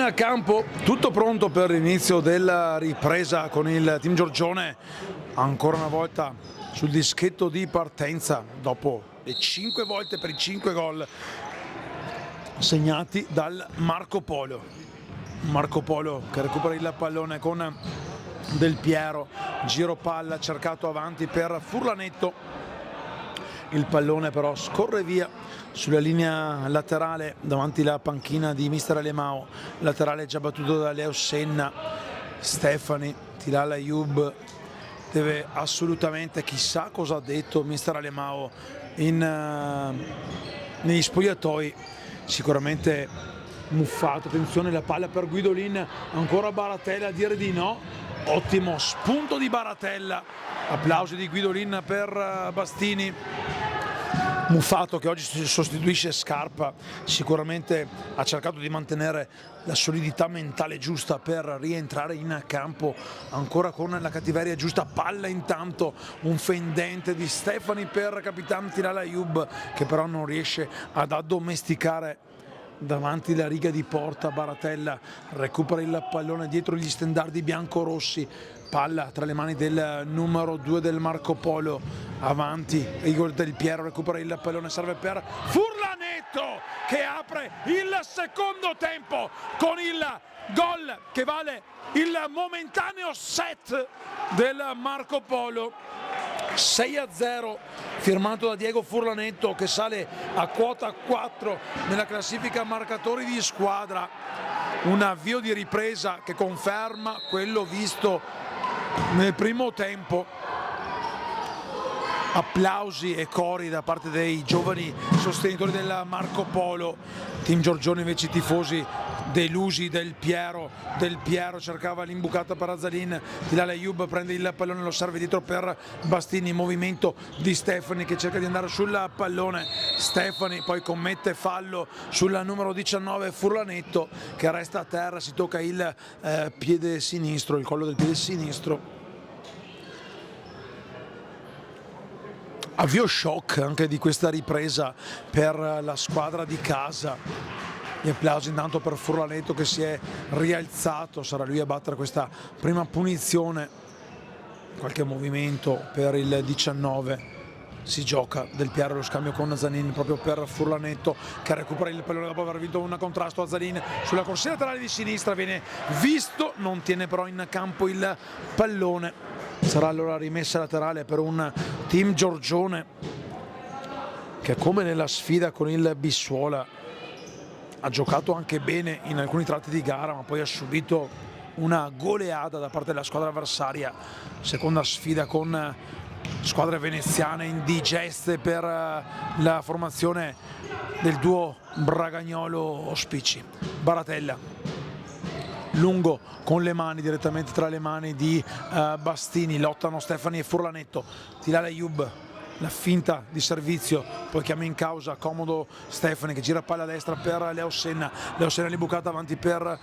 In campo tutto pronto per l'inizio della ripresa con il team Giorgione ancora una volta sul dischetto di partenza dopo le 5 volte per i 5 gol segnati dal Marco Polo. Marco Polo che recupera il pallone con Del Piero, giro palla cercato avanti per Furlanetto, il pallone però scorre via sulla linea laterale davanti alla panchina di mister Alemao, laterale già battuto da Leo Senna. Stefani, Tilal Ayub deve assolutamente, chissà cosa ha detto mister Alemao negli spogliatoi, sicuramente muffato. Attenzione, la palla per Guidolin, ancora Baratella a dire di no, ottimo spunto di Baratella, applausi di Guidolin per Bastini. Muffato che oggi sostituisce Scarpa sicuramente ha cercato di mantenere la solidità mentale giusta per rientrare in campo ancora con la cattiveria giusta. Palla intanto, un fendente di Stefani per capitano Tilal Ayub che però non riesce ad addomesticare davanti la riga di porta. Baratella recupera il pallone dietro gli stendardi biancorossi, palla tra le mani del numero 2 del Marco Polo, avanti Igor Del Piero, recupera il pallone, serve per Furlanetto che apre il secondo tempo con il gol che vale il momentaneo set del Marco Polo. 6-0 firmato da Diego Furlanetto che sale a quota 4 nella classifica marcatori di squadra. Un avvio di ripresa che conferma quello visto nel primo tempo. Applausi e cori da parte dei giovani sostenitori del Marco Polo. Team Giorgione invece i tifosi delusi. Del Piero cercava l'imbucata per Azzalin, Tilal Ayub prende il pallone, lo serve dietro per Bastini, movimento di Stefani che cerca di andare sul pallone, Stefani poi commette fallo sul numero 19 Furlanetto che resta a terra, si tocca il piede sinistro, il collo del piede sinistro. Avvio shock anche di questa ripresa per la squadra di casa. Gli applausi intanto per Furlanetto che si è rialzato, sarà lui a battere questa prima punizione. Qualche movimento per il 19, si gioca Del Piero, lo scambio con Zanin proprio per Furlanetto che recupera il pallone dopo aver vinto un contrasto a Zanin sulla corsia laterale di sinistra, viene visto, non tiene però in campo il pallone. Sarà allora rimessa laterale per un team Giorgione che, come nella sfida con il Bissuola, ha giocato anche bene in alcuni tratti di gara ma poi ha subito una goleada da parte della squadra avversaria. Seconda sfida con squadre veneziane indigeste per la formazione del duo Bragagnolo-Ospici. Baratella lungo con le mani, direttamente tra le mani di Bastini, lottano Stefani e Furlanetto. Tilal Ayub, la finta di servizio, poi chiama in causa comodo Stefani che gira palla a destra per Leo Senna, lì bucata avanti per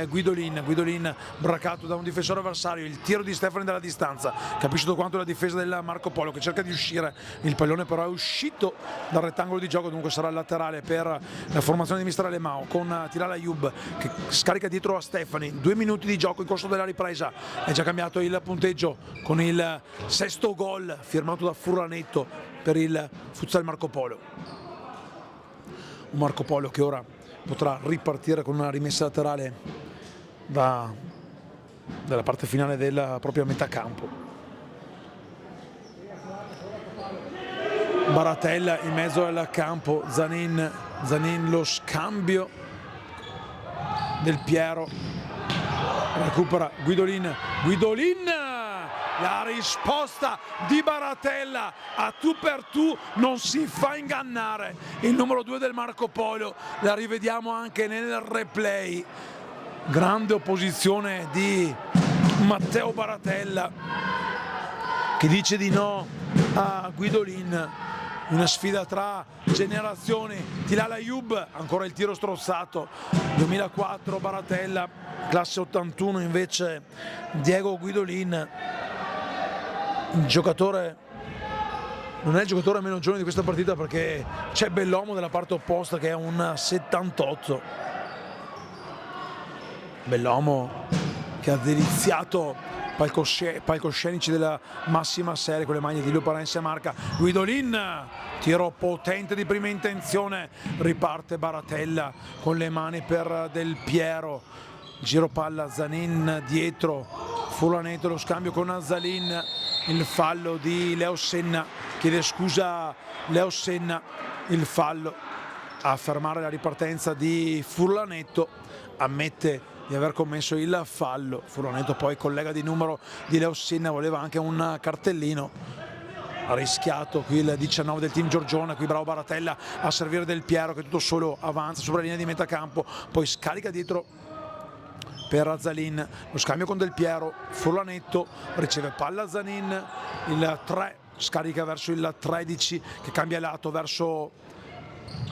Guidolin bracato da un difensore avversario, il tiro di Stefani dalla distanza, capisce tutto quanto la difesa del Marco Polo che cerca di uscire, il pallone però è uscito dal rettangolo di gioco, dunque sarà laterale per la formazione di mister Alemao con Tilal Ayub che scarica dietro a Stefani. 2 minuti di gioco in corso della ripresa, è già cambiato il punteggio con il sesto gol firmato da Furlanetto per il futsal Marco Polo. Un Marco Polo che ora potrà ripartire con una rimessa laterale dalla parte finale della propria metà campo. Baratella in mezzo al campo, Zanin lo scambio, Del Piero recupera Guidolin, la risposta di Baratella a tu per tu, non si fa ingannare il numero 2 del Marco Polo, la rivediamo anche nel replay. Grande opposizione di Matteo Baratella che dice di no a Guidolin. Una sfida tra generazioni. Tilal Ayub, ancora il tiro strozzato, 2004 Baratella, classe 81 invece Diego Guidolin. Il giocatore non è il giocatore meno giovane di questa partita perché c'è Bellomo dalla parte opposta che è un 78. Bellomo che ha deliziato palcoscenici della massima serie con le maglie di Luparense Marca. Guidolin, tiro potente di prima intenzione, riparte Baratella con le mani per Del Piero, giro palla Zanin dietro, Furlaneto, lo scambio con Zalin, il fallo di Leo Senna, chiede scusa Leo Senna, il fallo a fermare la ripartenza di Furlaneto, ammette di aver commesso il fallo. Furlaneto poi collega di numero di Leo Senna, voleva anche un cartellino, ha rischiato qui il 19 del team Giorgione, qui bravo Baratella a servire Del Piero che tutto solo avanza sopra la linea di metà campo, poi scarica dietro per Zalin, lo scambio con Del Piero, Furlaneto riceve palla Zanin, il 3 scarica verso il 13 che cambia lato verso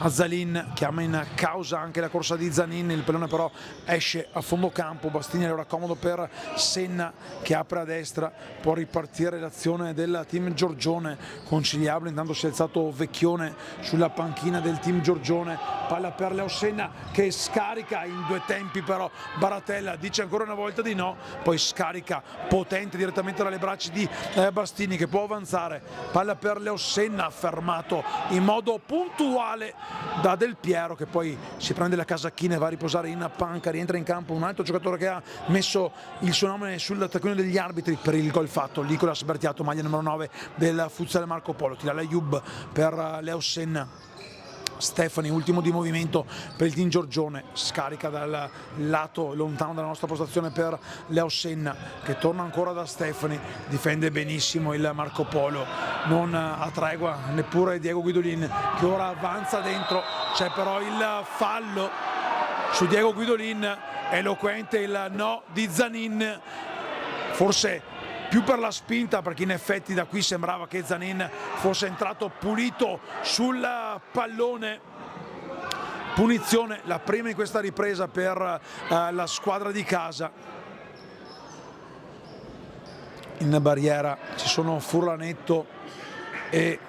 Zalin, chiama in causa anche la corsa di Zanin, il pallone però esce a fondo campo, Bastini allora comodo per Senna che apre a destra, può ripartire l'azione del team Giorgione, conciliabile, intanto si è alzato Vecchione sulla panchina del team Giorgione, palla per Leo Senna che scarica in due tempi, però Baratella dice ancora una volta di no, poi scarica potente direttamente dalle braccia di Bastini che può avanzare, palla per Leo Senna fermato in modo puntuale da Del Piero che poi si prende la casacchina e va a riposare in panca, rientra in campo un altro giocatore che ha messo il suo nome sul taccuino degli arbitri per il gol fatto, Nicolas Bertiato, maglia numero 9 del futsal Marco Polo, tira la Jub per Leo Senna, Stefani ultimo di movimento per il team Giorgione, scarica dal lato lontano dalla nostra postazione per Leo Senna che torna ancora da Stefani, difende benissimo il Marco Polo, non ha tregua neppure Diego Guidolin che ora avanza dentro, c'è però il fallo su Diego Guidolin, eloquente il no di Zanin, forse più per la spinta, perché in effetti da qui sembrava che Zanin fosse entrato pulito sul pallone. Punizione, la prima in questa ripresa per la squadra di casa. In barriera ci sono Furlanetto e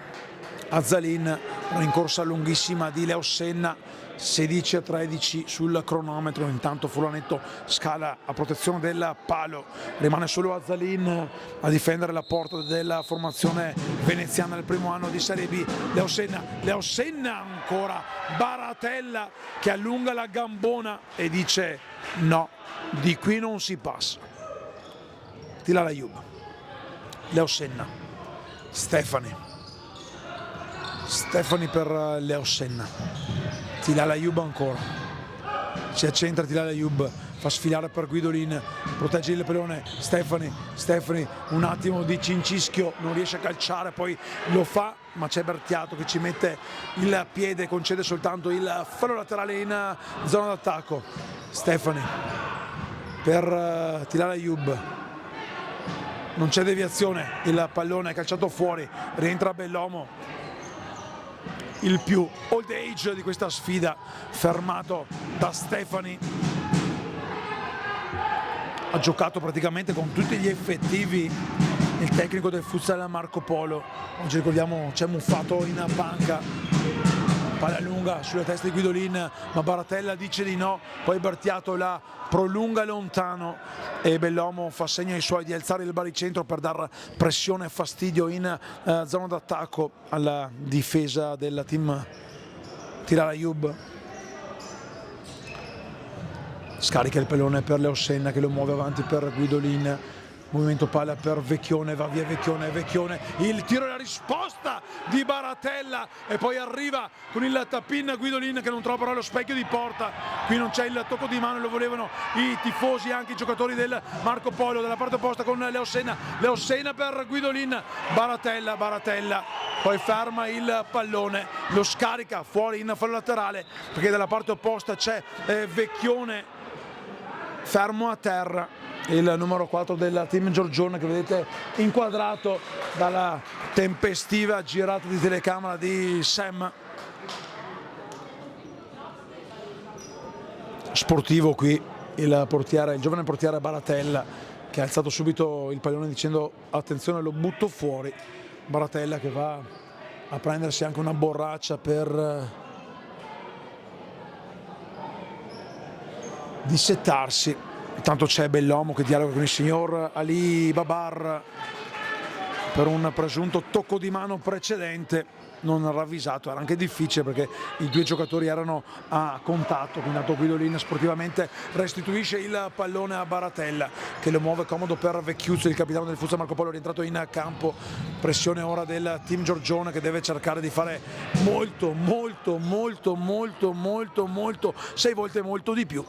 Zalin, rincorsa lunghissima di Leo Senna, 16:13 sul cronometro, intanto Furlanetto scala a protezione del palo, rimane solo Zalin a difendere la porta della formazione veneziana del primo anno di Serie B. Leo Senna ancora, Baratella che allunga la gambona e dice no, di qui non si passa, tira la Juve, Leo Senna, Stefani per Leo Senna, tira la Jub ancora, si accentra, tira la Jub, fa sfilare per Guidolin, protegge il pallone Stefani, un attimo di cincischio, non riesce a calciare, poi lo fa, ma c'è Bertiato che ci mette il piede, concede soltanto il fallo laterale in zona d'attacco. Stefani per tirare la Jub, non c'è deviazione, il pallone è calciato fuori, rientra Bellomo, il più old age di questa sfida, fermato da Stefani, ha giocato praticamente con tutti gli effettivi il tecnico del futsal Marco Polo, oggi ricordiamo c'è Muffato in panca, palla lunga sulla testa di Guidolin, ma Baratella dice di no, poi Bertiato la prolunga lontano e Bellomo fa segno ai suoi di alzare il baricentro per dar pressione e fastidio in zona d'attacco alla difesa del team Tirala Jub. Scarica il pallone per Leo Senna che lo muove avanti per Guidolin, movimento palla per Vecchione, va via Vecchione, il tiro e la risposta di Baratella e poi arriva con il tap-in Guidolin che non trova però lo specchio di porta, qui non c'è il tocco di mano, lo volevano i tifosi, anche i giocatori del Marco Polo, dalla parte opposta con Leo Senna per Guidolin, Baratella poi ferma il pallone, lo scarica fuori in fallo laterale perché dalla parte opposta c'è Vecchione fermo a terra, il numero 4 del team Giorgione che vedete inquadrato dalla tempestiva girata di telecamera di Sam. Sportivo qui il giovane portiere Baratella che ha alzato subito il pallone dicendo attenzione, lo butto fuori. Baratella che va a prendersi anche una borraccia per dissettarsi. Intanto c'è Bellomo che dialoga con il signor Ali Babar per un presunto tocco di mano precedente non ravvisato. Era anche difficile perché i due giocatori erano a contatto, quindi Anto Guidolin sportivamente restituisce il pallone a Baratella che lo muove comodo per Vecchiuzzo, il capitano del Futsal Marco Polo rientrato in campo. Pressione ora del team Giorgione che deve cercare di fare molto, 6 volte molto di più.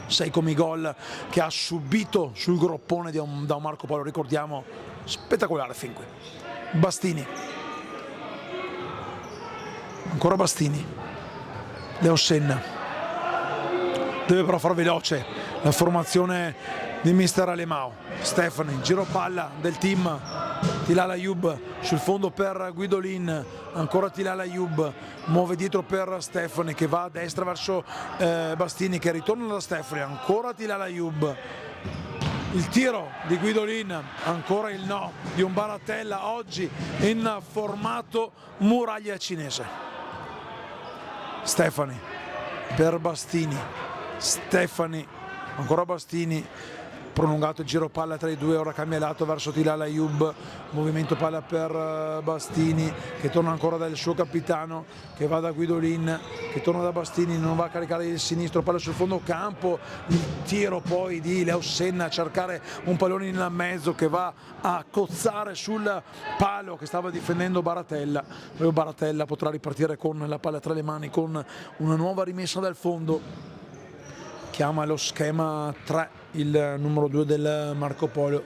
6 come i gol che ha subito sul groppone da un Marco Polo, ricordiamo, spettacolare fin qui. Bastini, ancora Bastini, Leo Senna deve però far veloce la formazione di mister Alemao. Stefani, giro palla del team Tilal Ayub sul fondo per Guidolin, ancora Tilal Ayub muove dietro per Stefani che va a destra verso Bastini che ritorna da Stefani, ancora Tilal Ayub, il tiro di Guidolin, ancora il no di un Baratella oggi in formato muraglia cinese. Stefani per Bastini, Stefani, ancora Bastini, prolungato il giro palla tra i due, ora cambia lato verso Tilal Ayub, movimento palla per Bastini che torna ancora dal suo capitano che va da Guidolin, che torna da Bastini, non va a caricare il sinistro, palla sul fondo campo, il tiro poi di Leo Senna a cercare un pallone in mezzo che va a cozzare sul palo che stava difendendo Baratella. Poi Baratella potrà ripartire con la palla tra le mani con una nuova rimessa dal fondo. Chiama lo schema 3 il numero 2 del Marco Polo,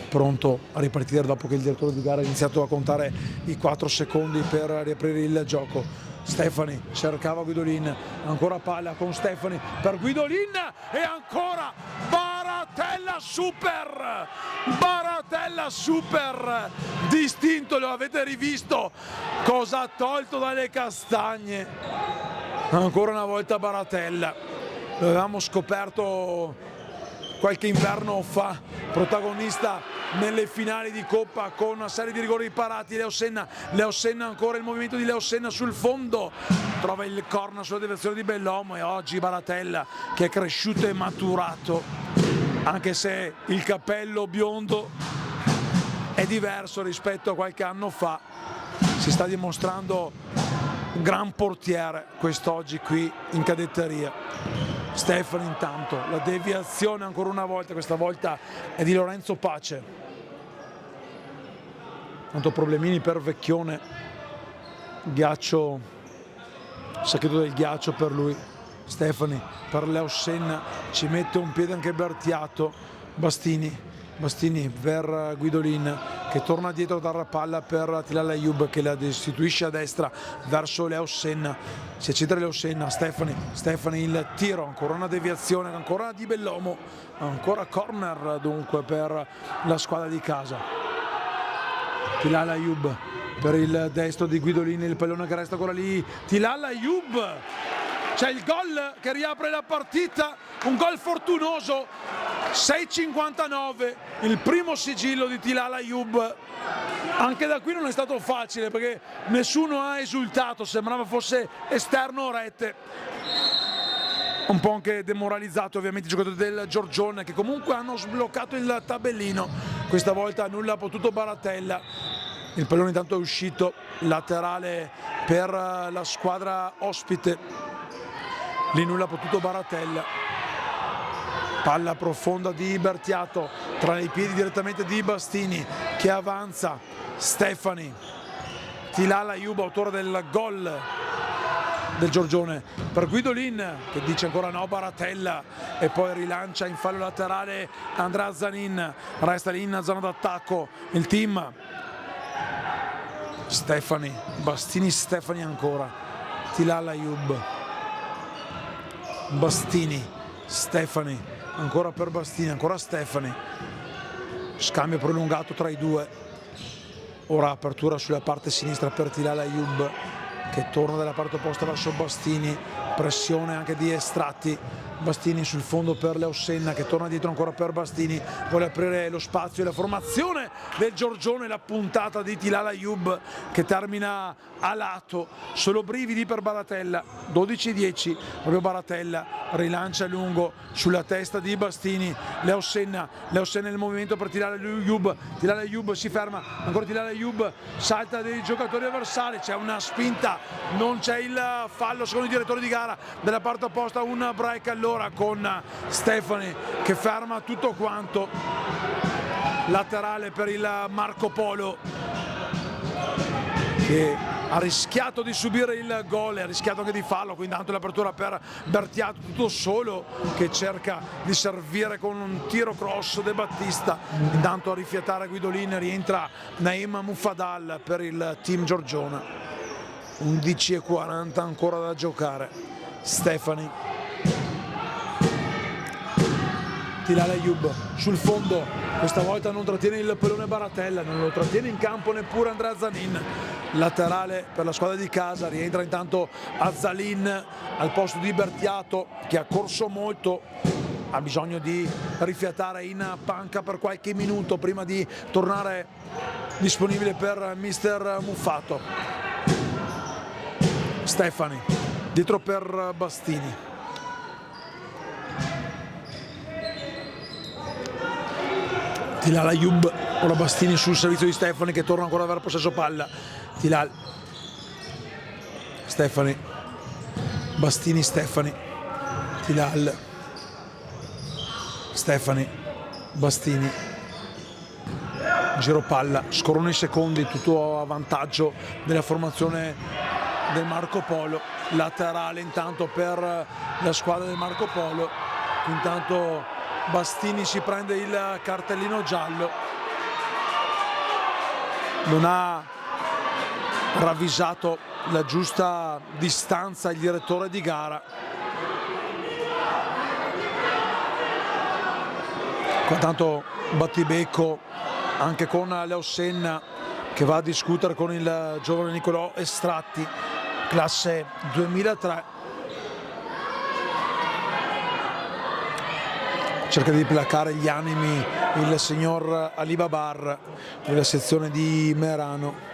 pronto a ripartire dopo che il direttore di gara ha iniziato a contare i 4 secondi per riaprire il gioco. Stefani cercava Guidolin, ancora palla con Stefani per Guidolin e ancora Baratella super! Baratella super! Distinto, lo avete rivisto cosa ha tolto dalle castagne. Ancora una volta Baratella, lo avevamo scoperto qualche inverno fa, protagonista nelle finali di Coppa con una serie di rigori parati. Leo Senna, ancora il movimento di Leo Senna sul fondo, trova il corner sulla deviazione di Bellomo e oggi Baratella che è cresciuto e maturato, anche se il capello biondo è diverso rispetto a qualche anno fa, si sta dimostrando un gran portiere quest'oggi qui in cadetteria. Stefani intanto, la deviazione ancora una volta, questa volta è di Lorenzo Pace. Tanto problemini per Vecchione, ghiaccio, sacchetto del ghiaccio per lui. Stefani per Leo Senna, ci mette un piede anche Bertiato. Bastini per Guidolin che torna dietro a dare la palla per Tilal Ayub che la restituisce a destra verso Leo Senna, si accende Leo Senna, Stefani il tiro, ancora una deviazione, ancora di Bellomo, ancora corner dunque per la squadra di casa. Tilal Ayub per il destro di Guidolin, il pallone che resta ancora lì, Tilal Ayub, c'è il gol che riapre la partita, un gol fortunoso. 6,59 il primo sigillo di Tilal Ayub. Anche da qui non è stato facile perché nessuno ha esultato, sembrava fosse esterno rete. Un po' anche demoralizzato ovviamente i giocatori del Giorgione che comunque hanno sbloccato il tabellino. Questa volta nulla ha potuto Baratella. Il pallone intanto è uscito laterale per la squadra ospite. Lì nulla ha potuto Baratella. Palla profonda di Bertiato tra i piedi direttamente di Bastini che avanza. Stefani, Tilal Ayub autore del gol del Giorgione per Guidolin che dice ancora no Baratella e poi rilancia in fallo laterale Andrea Zanin, resta lì in zona d'attacco il team. Stefani, Bastini, Stefani ancora, Tilal Ayub, Bastini, Stefani, ancora per Bastini, ancora Stefani, scambio prolungato tra i due, ora apertura sulla parte sinistra per Tilal Ayub che torna dalla parte opposta verso Bastini, pressione anche di Estratti, Bastini sul fondo per Leo Senna che torna dietro ancora per Bastini, vuole aprire lo spazio e la formazione del Giorgione, la puntata di Tilal Ayub che termina a lato, solo brividi per Baratella, 12-10, proprio Baratella rilancia lungo sulla testa di Bastini, Leo Senna nel movimento per Tilal Ayub si ferma, ancora Tilal Ayub salta dei giocatori avversari, c'è una spinta, non c'è il fallo secondo i direttori di gara, della parte opposta un break allora con Stefani che ferma tutto quanto, laterale per il Marco Polo che ha rischiato di subire il gol e ha rischiato anche di farlo, quindi intanto l'apertura per Bertiato tutto solo che cerca di servire con un tiro cross De Battista, intanto a rifiatare Guidolin rientra Naim Muffadal per il team Giorgione. 11:40 ancora da giocare. Stefani, Tilal Ayub sul fondo, questa volta non trattiene il pallone Baratella, non lo trattiene in campo neppure Andrea Zanin, laterale per la squadra di casa, rientra intanto Azzalin al posto di Bertiato che ha corso molto, ha bisogno di rifiatare in panca per qualche minuto prima di tornare disponibile per mister Muffato. Stefani dietro per Bastini, Tilal Ayub, ora Bastini sul servizio di Stefani che torna ancora ad aver possesso palla. Tilal, Stefani, Bastini, Stefani, Tilal, Stefani, Bastini, giro palla, scorrono i secondi, tutto a vantaggio della formazione del Marco Polo, laterale intanto per la squadra del Marco Polo, intanto Bastini si prende il cartellino giallo, non ha ravvisato la giusta distanza il direttore di gara. Qua tanto battibecco anche con Leo Senna che va a discutere con il giovane Nicolò Estratti, classe 2003. Cerca di placare gli animi il signor Ali Babar della sezione di Merano.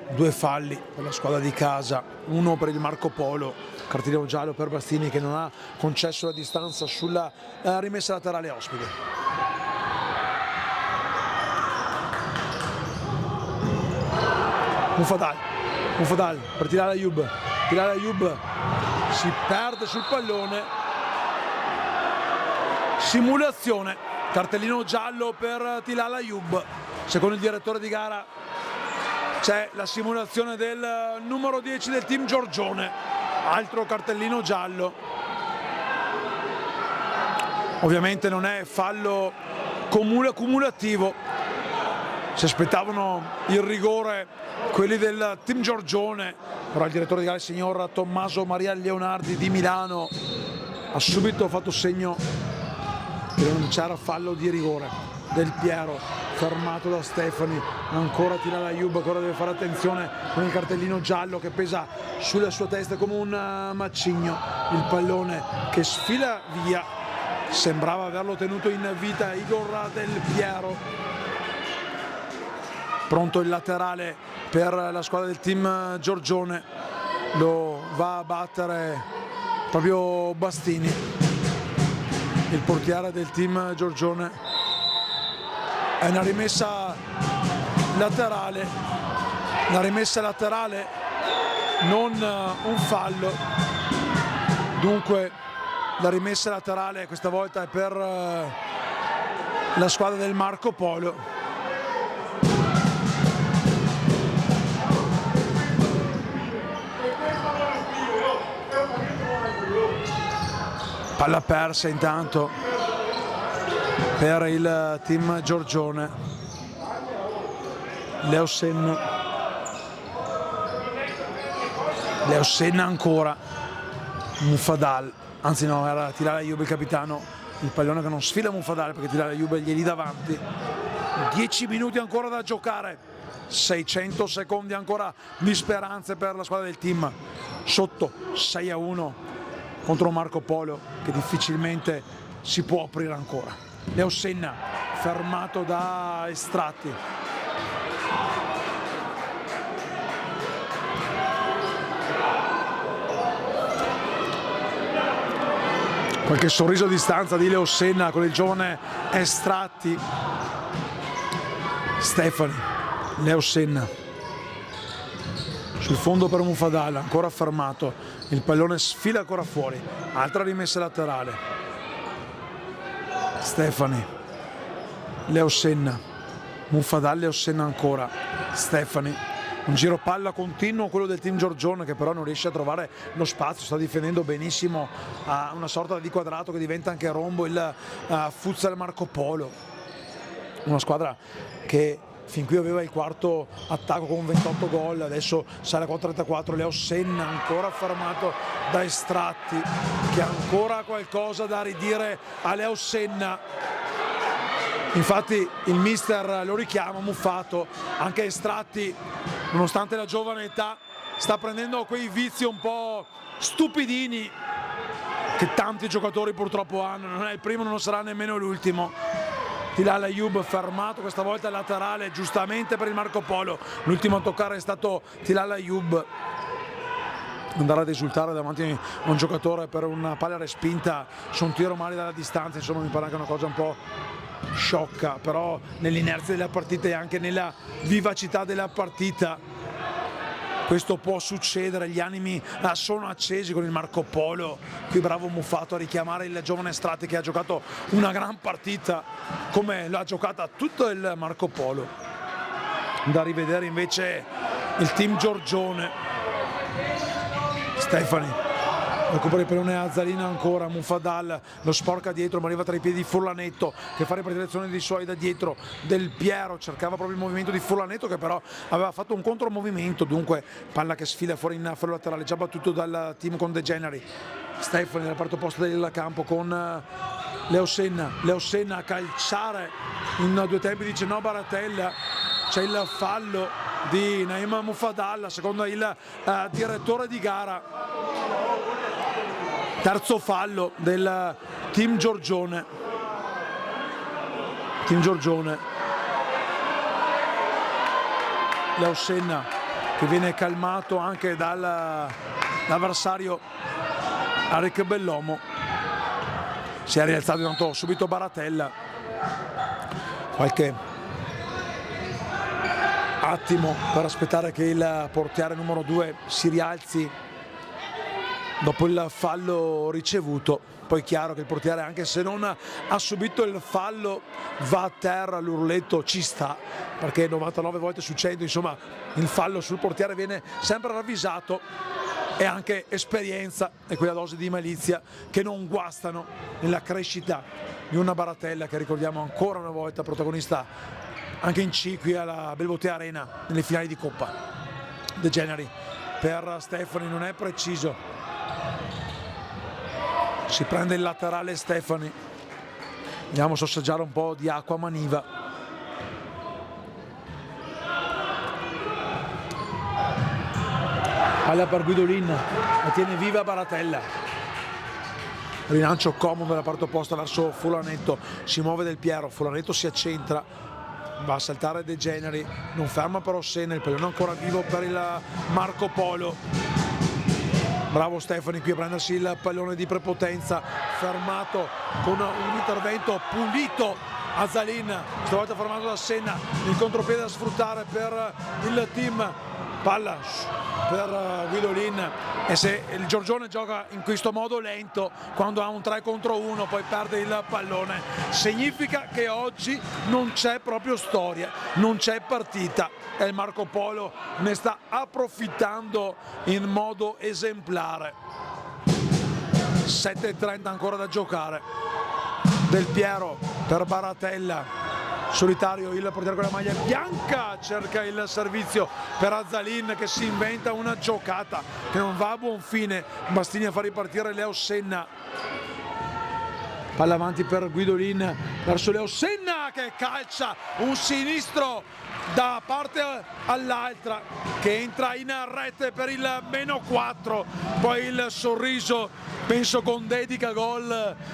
2 falli per la squadra di casa, 1 per il Marco Polo, cartellino giallo per Bastini che non ha concesso la distanza sulla rimessa laterale ospite. Muffadal per Tilal Ayub si perde sul pallone. Simulazione, cartellino giallo per Tilal Ayub, secondo il direttore di gara c'è la simulazione del numero 10 del team Giorgione, altro cartellino giallo, ovviamente non è fallo cumulativo, si aspettavano il rigore quelli del team Giorgione, però il direttore di gara, il signor Tommaso Maria Leonardi di Milano, ha subito fatto segno che non c'era fallo di rigore. Del Piero fermato da Stefani, ancora Tilal Ayub, ancora deve fare attenzione con il cartellino giallo che pesa sulla sua testa come un macigno, il pallone che sfila via, sembrava averlo tenuto in vita Igor Del Piero. Pronto il laterale per la squadra del team Giorgione, lo va a battere proprio Bastini, il portiere del team Giorgione. È una rimessa laterale, non un fallo, dunque la rimessa laterale questa volta è per la squadra del Marco Polo. Palla persa intanto per il team Giorgione. Leo Senna ancora, Muffadal, anzi no, era Tilal Ayub il capitano, il pallone che non sfila Muffadal perché Tilal Ayub è lì davanti. 10 minuti ancora da giocare 600 secondi ancora di speranze per la squadra del team, sotto 6-1 contro Marco Polo che difficilmente si può aprire ancora. Leo Senna fermato da Estratti. Qualche sorriso a distanza di Leo Senna con il giovane Estratti. Stefani, Leo Senna sul fondo per Mufadal, ancora fermato, il pallone sfila ancora fuori, altra rimessa laterale. Stefani, Leo Senna, Mufadal, Leo Senna ancora, Stefani, un giro palla continuo quello del team Giorgione che però non riesce a trovare lo spazio, sta difendendo benissimo a una sorta di quadrato che diventa anche rombo il futsal Marco Polo, una squadra che fin qui aveva il quarto attacco con 28 gol, adesso sale a 34. Leo Senna ancora fermato da Estratti che ha ancora qualcosa da ridire a Leo Senna. Infatti il mister lo richiama, muffato. Anche Estratti, nonostante la giovane età, sta prendendo quei vizi un po' stupidini che tanti giocatori purtroppo hanno. Non è il primo, non sarà nemmeno l'ultimo. Tilal Ayoub fermato, questa volta laterale giustamente per il Marco Polo. L'ultimo a toccare è stato Tilal Ayoub. Andare ad esultare davanti a un giocatore per una palla respinta su un tiro male dalla distanza, insomma mi pare anche una cosa un po' sciocca, però nell'inerzia della partita e anche nella vivacità della partita questo può succedere, gli animi sono accesi con il Marco Polo. Qui bravo Muffato a richiamare il giovane Estratti che ha giocato una gran partita come l'ha giocata tutto il Marco Polo. Da rivedere invece il team Giorgione. Stefani recupera il pallone a Zalina ancora, Mufadal lo sporca dietro ma arriva tra i piedi di Furlanetto che fa ripartire l'azione dei suoi da dietro. Del Piero cercava proprio il movimento di Furlanetto che però aveva fatto un contromovimento, dunque palla che sfila fuori in fallo laterale, già battuto dal team con De Generi. Stefani nella parte opposta del campo con Leo Senna a calciare in due tempi, dice no Baratella, c'è il fallo di Naim Mufadal secondo il direttore di gara. Terzo fallo del team Giorgione. Leo Senna che viene calmato anche dall'avversario Arik Bellomo. Si è rialzato intanto subito Baratella. Qualche attimo per aspettare che il portiere numero 2 si rialzi dopo il fallo ricevuto. Poi chiaro che il portiere, anche se non ha subito il fallo, va a terra, l'urletto ci sta, perché 99 volte su 100 insomma il fallo sul portiere viene sempre ravvisato, e anche esperienza e quella dose di malizia che non guastano nella crescita di una Baratella che ricordiamo ancora una volta protagonista anche in C qui alla Belbotea Arena nelle finali di Coppa. De Generi per Stefani, non è preciso, si prende il laterale Stefani, andiamo a sossaggiare un po' di acqua maniva. Palla per Guidolin, la tiene viva Baratella, rilancio comodo dalla parte opposta verso Furlanetto, si muove Del Piero, Furlanetto si accentra, va a saltare De Generi, non ferma però Senna, il pallone ancora vivo per il Marco Polo. Bravo Stefani qui a prendersi il pallone di prepotenza, fermato con un intervento pulito a Zalin, stavolta fermato da Senna, il contropiede da sfruttare per il team, palla per Guidolin. E se il Giorgione gioca in questo modo lento, quando ha un 3 contro 1 poi perde il pallone, significa che oggi non c'è proprio storia, non c'è partita, e il Marco Polo ne sta approfittando in modo esemplare. 7:30 ancora da giocare. Del Piero per Baratella, solitario il portiere con la maglia bianca, cerca il servizio per Azzalin che si inventa una giocata che non va a buon fine. Bastini a far ripartire Leo Senna. palla avanti per Guidolin verso Leo Senna che calcia un sinistro da parte all'altra, che entra in rete per il -4, poi il sorriso, penso con dedica gol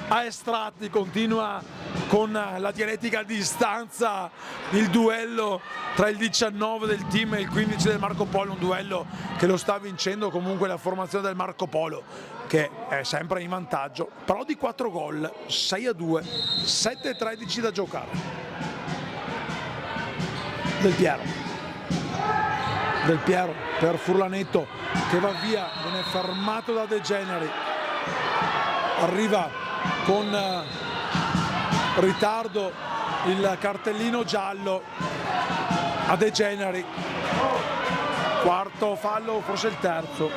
a Estratti. Continua con la dialettica a distanza il duello tra il 19 del team e il 15 del Marco Polo, un duello che lo sta vincendo comunque la formazione del Marco Polo, che è sempre in vantaggio, però di 4 gol, 6-2, 7-13 da giocare. Del Piero per Furlanetto che va via, viene fermato da De Generi, arriva con ritardo il cartellino giallo a De Generi, quarto fallo, forse il terzo.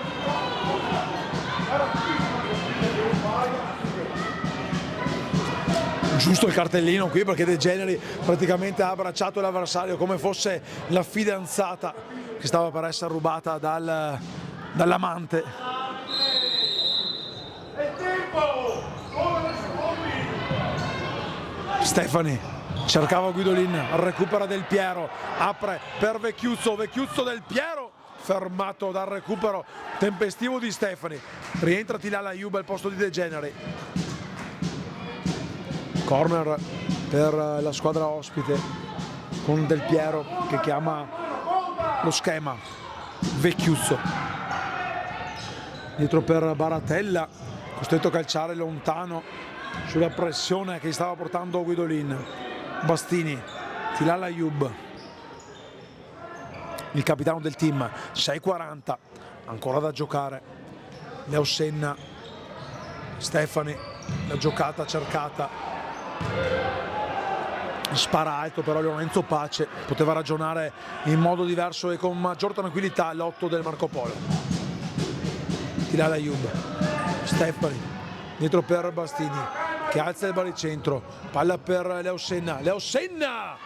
Giusto il cartellino qui perché De Generi praticamente ha abbracciato l'avversario come fosse la fidanzata che stava per essere rubata dall'amante. Stefani cercava Guidolin, recupera Del Piero, apre per Vecchiuzzo, Vecchiuzzo Del Piero, fermato dal recupero tempestivo di Stefani. Rientra Tilal Ayub al posto di De Generi. Corner per la squadra ospite con Del Piero che chiama lo schema. Vecchiuzzo dietro per Baratella, costretto a calciare lontano sulla pressione che stava portando Guidolin. Bastini, Tilal Ayub, il capitano del team. 6:40 ancora da giocare. Leo Senna, Stefani, la giocata cercata, spara alto però Lorenzo Pace, poteva ragionare in modo diverso e con maggior tranquillità l'8 del Marco Polo. Tilal Ayub, Stefani dietro per Bastini che alza il baricentro, palla per Leo Senna, Leo Senna,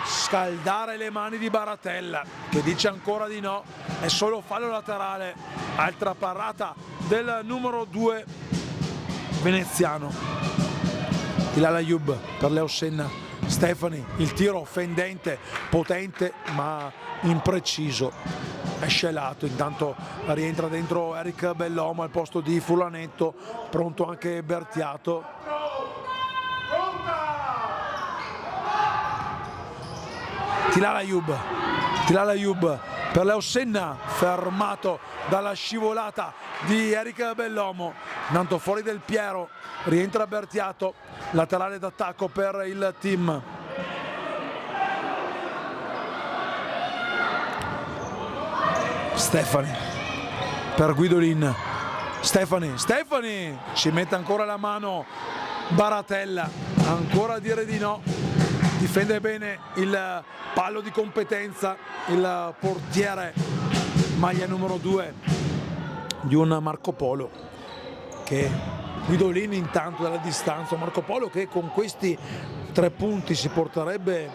scaldare le mani di Baratella che dice ancora di no, è solo fallo laterale. Altra parata del numero 2 veneziano. Tilal Ayub per Leo Senna, Stefani, il tiro offendente, potente ma impreciso, è scelato. Intanto rientra dentro Eric Bellomo al posto di Furlanetto, pronto anche Bertiato. Tilal Ayub per Leo Senna, fermato dalla scivolata di Eric Bellomo. Intanto fuori Del Piero, rientra Bertiato, laterale d'attacco per il team. Stefani per Guidolin, Stefani ci mette ancora la mano Baratella, ancora a dire di no, difende bene il palo di competenza il portiere, maglia numero 2 di un Marco Polo, che Guidolin intanto dalla distanza. Marco Polo che con questi 3 punti si porterebbe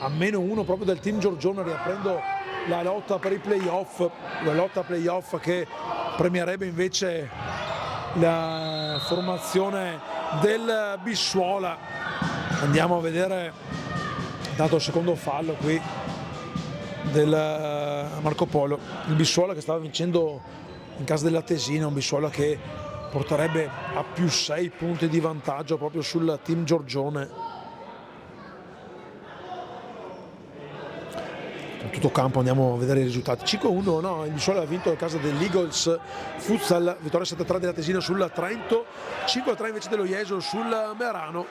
a -1 proprio del team Giorgione, riaprendo la lotta per i playoff, la lotta playoff che premierebbe invece la formazione del Bissuola. Andiamo a vedere, dato il secondo fallo qui del Marco Polo, il Bissuola che stava vincendo in casa dell'Atesina, un Bissuola che porterebbe a +6 punti di vantaggio proprio sul team Giorgione. In tutto campo andiamo a vedere i risultati. 5-1, no, il Bissuola ha vinto a casa dell'Eagles Futsal, vittoria 7-3 dell'Atesina sul Trento, 5-3 invece dello Jesolo sul Merano,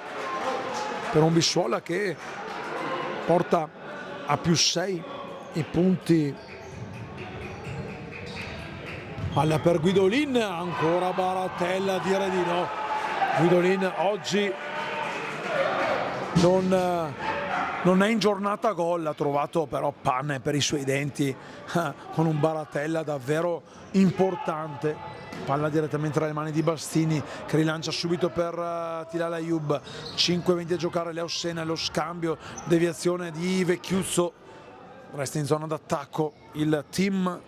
per un Bissuola che porta a +6 i punti. Palla per Guidolin, ancora Baratella a dire di no. Guidolin oggi non è in giornata gol, ha trovato però panne per i suoi denti con un Baratella davvero importante. Palla direttamente tra le mani di Bastini che rilancia subito per Tilal Ayub. 5-20 a giocare, Leo Senna, lo scambio, deviazione di Vecchiuzzo, resta in zona d'attacco il team.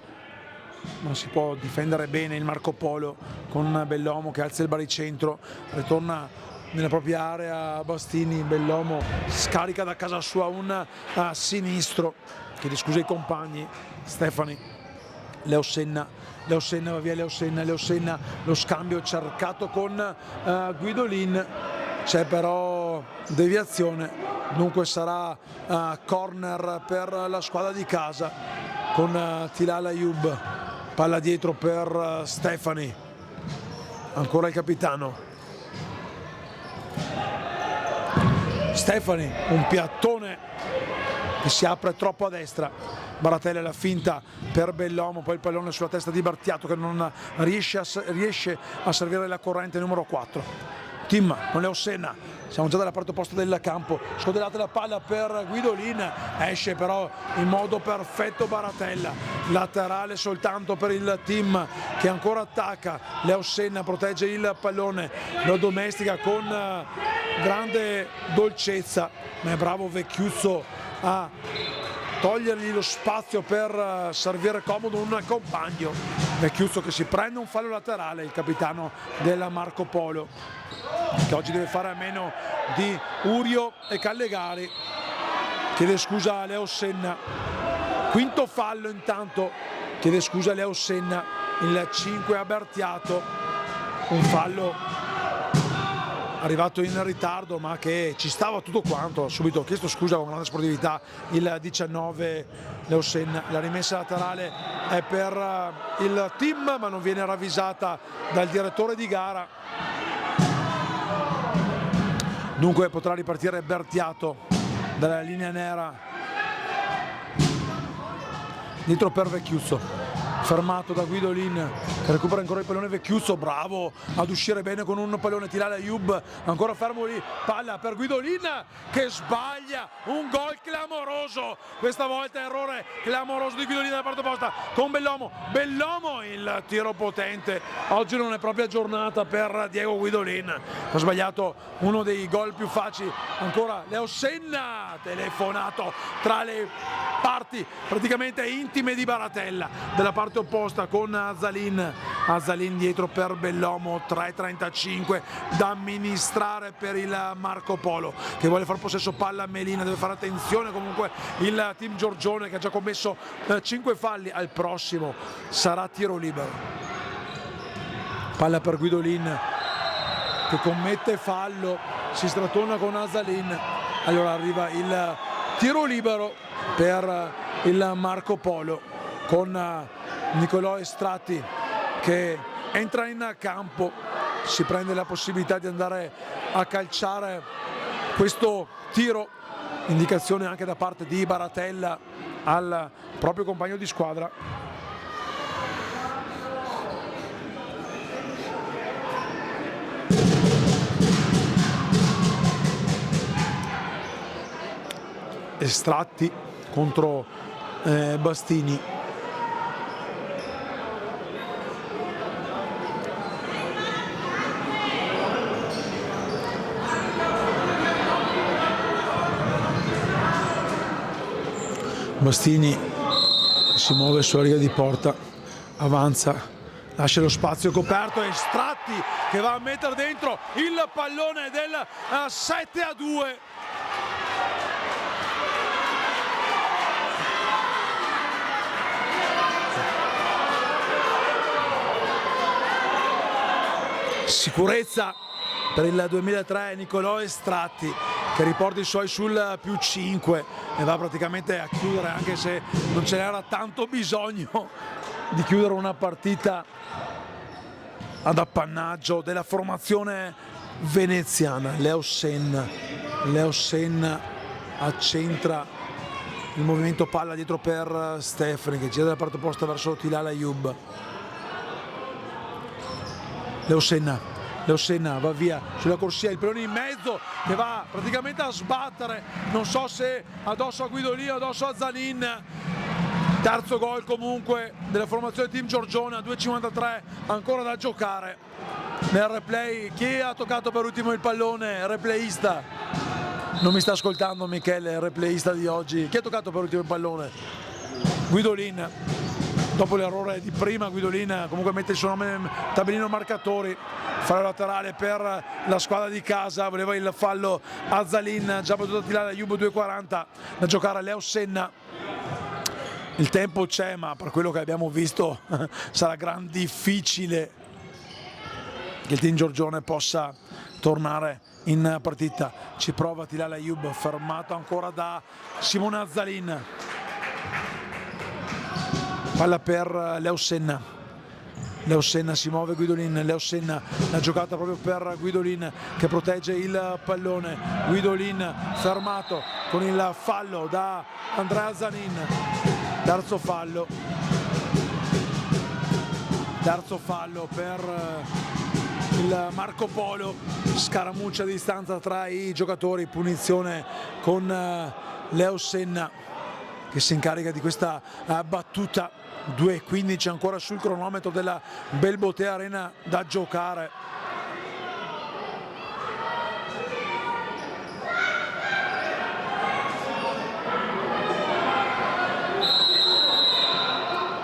Non si può difendere bene il Marco Polo con Bellomo che alza il baricentro, ritorna nella propria area Bastini. Bellomo scarica da casa sua un sinistro, chiede scusa ai compagni. Stefani, Leosenna va via, Leosenna, lo scambio cercato con Guidolin, c'è però deviazione, dunque sarà corner per la squadra di casa con Tilal Ayub. Palla dietro per Stefani, ancora il capitano Stefani, un piattone che si apre troppo a destra. Baratella la finta per Bellomo, poi il pallone sulla testa di Bartiato che non riesce a servire la corrente numero 4. Tim con Leosenna, siamo già dalla parte opposta del campo, scodellata la palla per Guidolin, esce però in modo perfetto Baratella, laterale soltanto per il team che ancora attacca. Leosenna protegge il pallone, lo domestica con grande dolcezza, ma è bravo Vecchiuzzo a togliergli lo spazio per servire comodo un compagno. Vecchiuzzo che si prende un fallo laterale, il capitano della Marco Polo, che oggi deve fare a meno di Urio e Callegari. Chiede scusa a Leosenna, quinto fallo intanto, chiede scusa a Leosenna, il 5 a Bertiato, un fallo arrivato in ritardo ma che ci stava tutto quanto, subito ha chiesto scusa con grande sportività il 19 Leosenna. La rimessa laterale è per il team ma non viene ravvisata dal direttore di gara, dunque potrà ripartire Bertiato dalla linea nera, dietro per Vecchiuzzo, fermato da Guidolin che recupera ancora il pallone. Vecchiuzzo bravo ad uscire bene con un pallone. Tilal Ayub ancora fermo lì, palla per Guidolin che sbaglia, un gol clamoroso, questa volta errore clamoroso di Guidolin dalla parte opposta con Bellomo. Il tiro potente, oggi non è propria giornata per Diego Guidolin, ha sbagliato uno dei gol più facili. Ancora Leosenna, telefonato tra le parti praticamente intime di Baratella della parte opposta con Azzalin dietro per Bellomo. 3:35 da amministrare per il Marco Polo che vuole far possesso palla a Melina, deve fare attenzione comunque il team Giorgione che ha già commesso 5 falli, al prossimo sarà tiro libero. Palla per Guidolin che commette fallo, si stratona con Azzalin, allora arriva il tiro libero per il Marco Polo con Nicolò Estratti che entra in campo, si prende la possibilità di andare a calciare questo tiro, indicazione anche da parte di Baratella al proprio compagno di squadra. Estratti contro Bastini. Bastini si muove sulla riga di porta, avanza, lascia lo spazio coperto, Estratti che va a mettere dentro il pallone del 7-2. Sicurezza per il 2003 Nicolò Estratti che riporta i suoi sul +5 e va praticamente a chiudere, anche se non ce n'era tanto bisogno di chiudere una partita ad appannaggio della formazione veneziana. Leosenna accentra il movimento palla dietro per Stefani che gira dalla parte opposta verso Tilal Ayub. Leosenna va via sulla corsia, il pallone in mezzo che va praticamente a sbattere, non so se addosso a Guidolin o addosso a Zanin. Terzo gol comunque della formazione team Giorgione a 2:53 ancora da giocare. Nel replay chi ha toccato per ultimo il pallone? Replayista, non mi sta ascoltando Michele, il replayista di oggi. Chi ha toccato per ultimo il pallone? Guidolin. dopo l'errore di prima Guidolin comunque mette il suo nome nel tabellino marcatori, fallo laterale per la squadra di casa, voleva il fallo Azzalin, già potuto tirare Ayub, 2:40 da giocare a Leo Senna. Il tempo c'è, ma per quello che abbiamo visto sarà gran difficile che il team Giorgione possa tornare in partita. Ci prova Tilal Ayub, fermato ancora da Simone Azzalin, palla per Leo Senna. Leo Senna, si muove Guidolin, Leo Senna, la giocata proprio per Guidolin che protegge il pallone. Guidolin fermato con il fallo da Andrea Azzalin, terzo fallo per il Marco Polo, scaramuccia a distanza tra i giocatori, punizione con Leo Senna che si incarica di questa battuta. 2:15 ancora sul cronometro della Belbotea Arena da giocare.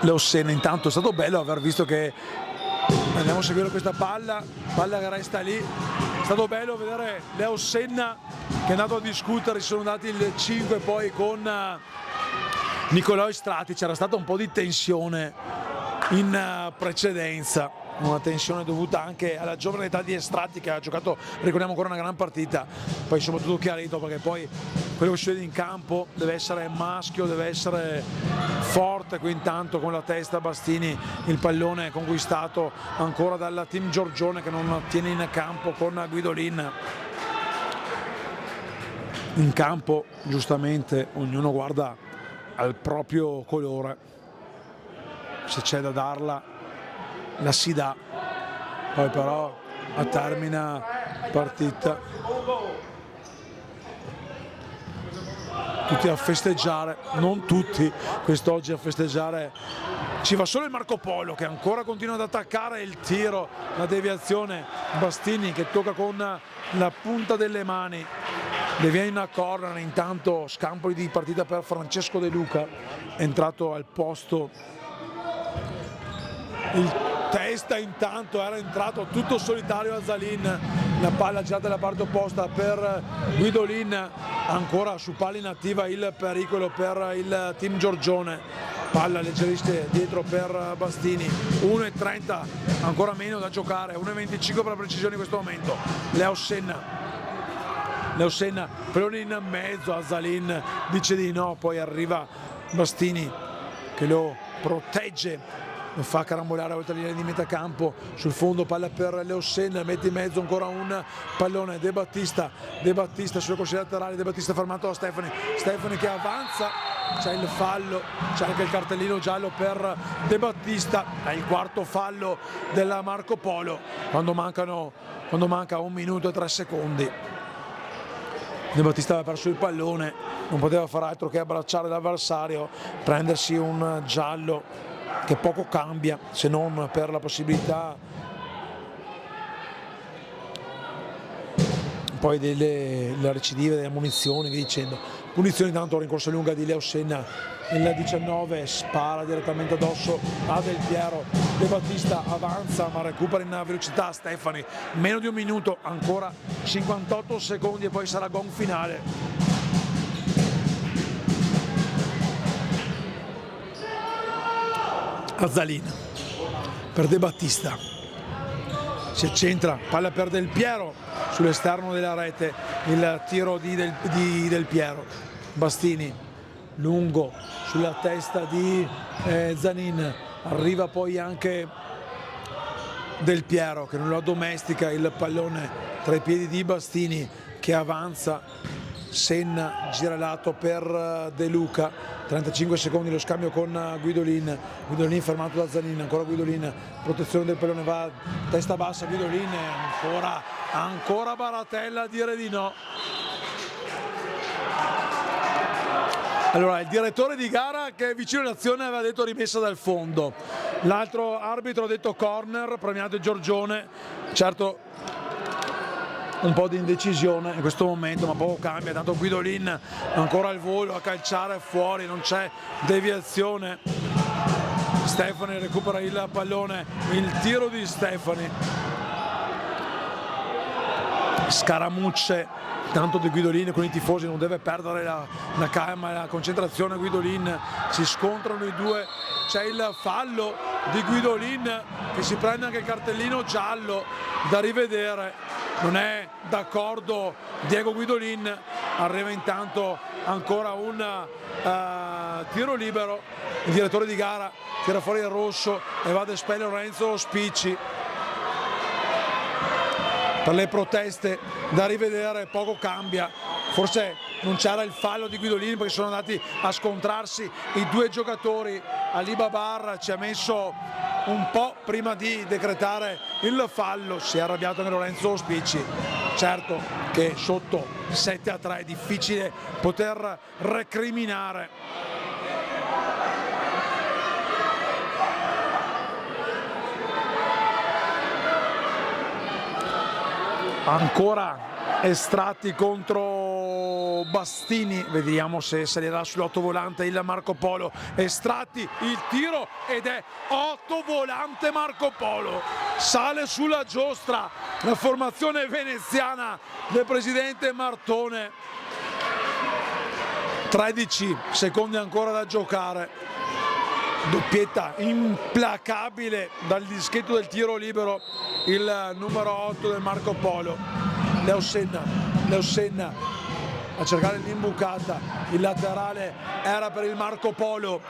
Leo Senna intanto è stato bello aver visto che andiamo a seguire questa palla che resta lì. È stato bello vedere Leo Senna che è andato a discutere, si sono dati il 5 poi con Nicolò Strati. C'era stata un po' di tensione in precedenza, una tensione dovuta anche alla giovane età di Strati che ha giocato, ricordiamo, ancora una gran partita, poi soprattutto chiarito perché poi quello che succede in campo deve essere maschio, deve essere forte. Qui intanto con la testa Bastini, il pallone è conquistato ancora dal team Giorgione che non tiene in campo con Guidolin. In campo giustamente ognuno guarda al proprio colore, se c'è da darla la si dà, poi però a termina partita tutti a festeggiare, non tutti quest'oggi a festeggiare, ci va solo il Marco Polo che ancora continua ad attaccare, il tiro, la deviazione, Bastini che tocca con la punta delle mani, devia in corner. Intanto scampoli di partita per Francesco De Luca, è entrato al posto il testa, intanto era entrato tutto solitario Azzalin, la palla girata dalla parte opposta per Guidolin, ancora su palla inattiva il pericolo per il team Giorgione, palla leggerista dietro per Bastini, 1:30 ancora meno da giocare, 1:25 per la precisione in questo momento. Leo Senna, pallone in mezzo, Azzalin dice di no, poi arriva Bastini che lo protegge, lo fa carambolare oltre la linea di metà campo, sul fondo palla per Leo Senna, mette in mezzo ancora un pallone, De Battista sulle corsie laterali, De Battista fermato da Stefani che avanza, c'è il fallo, c'è anche il cartellino giallo per De Battista, è il quarto fallo della Marco Polo quando manca 1 minuto e 3 secondi. De Battista aveva perso il pallone, non poteva fare altro che abbracciare l'avversario, prendersi un giallo che poco cambia se non per la possibilità poi delle recidive, delle munizioni, via dicendo. Punizione intanto, rincorsa lunga di Leo Senna, il 19 spara direttamente addosso a Del Piero, De Battista avanza ma recupera in velocità Stefani, meno di 1 minuto, ancora 58 secondi e poi sarà gong finale. Azzalin per De Battista, si accentra, palla per Del Piero sull'esterno della rete, il tiro di Del Piero, Bastini lungo sulla testa di Zanin, arriva poi anche Del Piero che non lo addomestica, il pallone tra i piedi di Bastini che avanza, Senna gira lato per De Luca, 35 secondi lo scambio con Guidolin fermato da Zanin, ancora Guidolin, protezione del pallone, va testa bassa Guidolin, ancora Baratella a dire di no. Allora il direttore di gara che è vicino all'azione aveva detto rimessa dal fondo, l'altro arbitro ha detto corner, premiato Giorgione, certo un po' di indecisione in questo momento ma poco cambia, tanto Guidolin ancora al volo a calciare fuori, non c'è deviazione, Stefani recupera il pallone, il tiro di Stefani. Scaramucce tanto di Guidolin con i tifosi, non deve perdere la calma e la concentrazione. Guidolin, si scontrano i due, c'è il fallo di Guidolin che si prende anche il cartellino giallo da rivedere, non è d'accordo Diego Guidolin. Arriva intanto ancora un tiro libero, il direttore di gara tira fuori il rosso e va ad espellere Lorenzo Spicci. Per le proteste da rivedere poco cambia, forse non c'era il fallo di Guidolin perché sono andati a scontrarsi i due giocatori. Ali Babar ci ha messo un po' prima di decretare il fallo, si è arrabbiato anche Lorenzo Spicci. Certo che sotto 7-3 è difficile poter recriminare. Ancora estratti contro Bastini, vediamo se salirà sull'ottovolante il Marco Polo. Estratti, il tiro ed è ottovolante Marco Polo, sale sulla giostra la formazione veneziana del presidente Martone. 13 secondi ancora da giocare, doppietta implacabile dal dischetto del tiro libero, il numero 8 del Marco Polo. Leo Senna a cercare l'imbucata, il laterale era per il Marco Polo,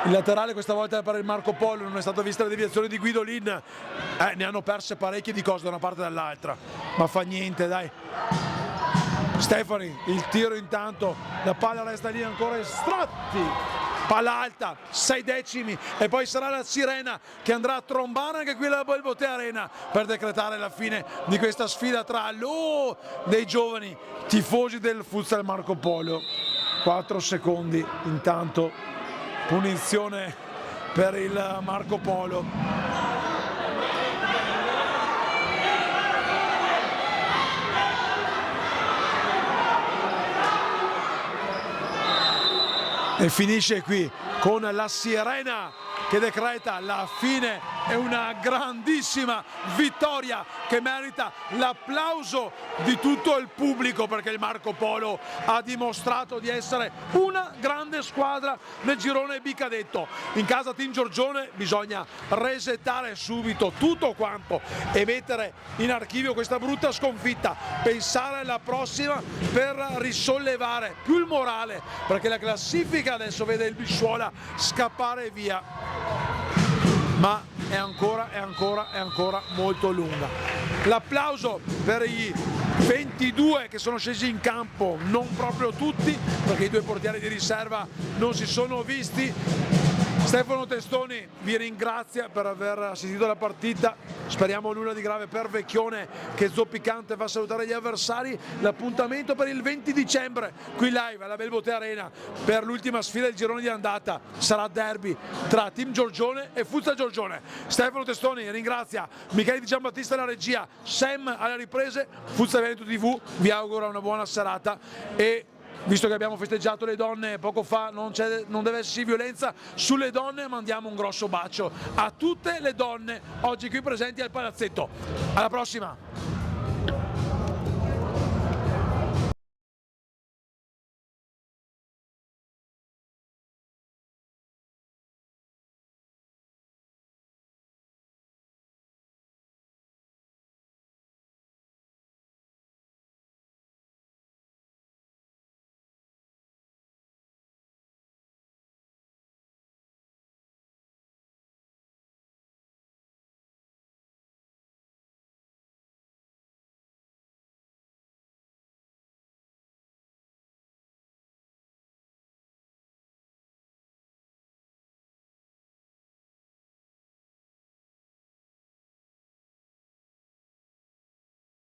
il laterale questa volta era per il Marco Polo, non è stata vista la deviazione di Guidolin, ne hanno perse parecchie di cose da una parte e dall'altra, ma fa niente, dai. Stefani, il tiro intanto, la palla resta lì ancora, Estratti, palla alta, 6 decimi e poi sarà la sirena che andrà a trombare anche qui alla Belbotea Arena per decretare la fine di questa sfida tra dei giovani tifosi del Futsal Marco Polo. 4 secondi intanto, punizione per il Marco Polo. E finisce qui con la sirena che decreta la fine. È una grandissima vittoria che merita l'applauso di tutto il pubblico, perché il Marco Polo ha dimostrato di essere una grande squadra nel girone B cadetto. In casa Team Giorgione bisogna resettare subito tutto quanto e mettere in archivio questa brutta sconfitta, pensare alla prossima per risollevare più il morale, perché la classifica adesso vede il Bissuola scappare via, ma è ancora molto lunga. L'applauso per i 22 che sono scesi in campo, non proprio tutti perché i due portieri di riserva non si sono visti. Stefano Testoni vi ringrazia per aver assistito alla partita, speriamo nulla di grave per Vecchione che zoppicante va a salutare gli avversari. L'appuntamento per il 20 dicembre qui live alla Belbotea Arena per l'ultima sfida del girone di andata sarà derby tra Team Giorgione e Futsal Giorgione. Stefano Testoni ringrazia Michele Di Giambattista alla regia, Sam alle riprese, Futsal Veneto TV vi augura una buona serata e visto che abbiamo festeggiato le donne poco fa, non deve esserci violenza sulle donne, mandiamo un grosso bacio a tutte le donne oggi qui presenti al palazzetto. Alla prossima!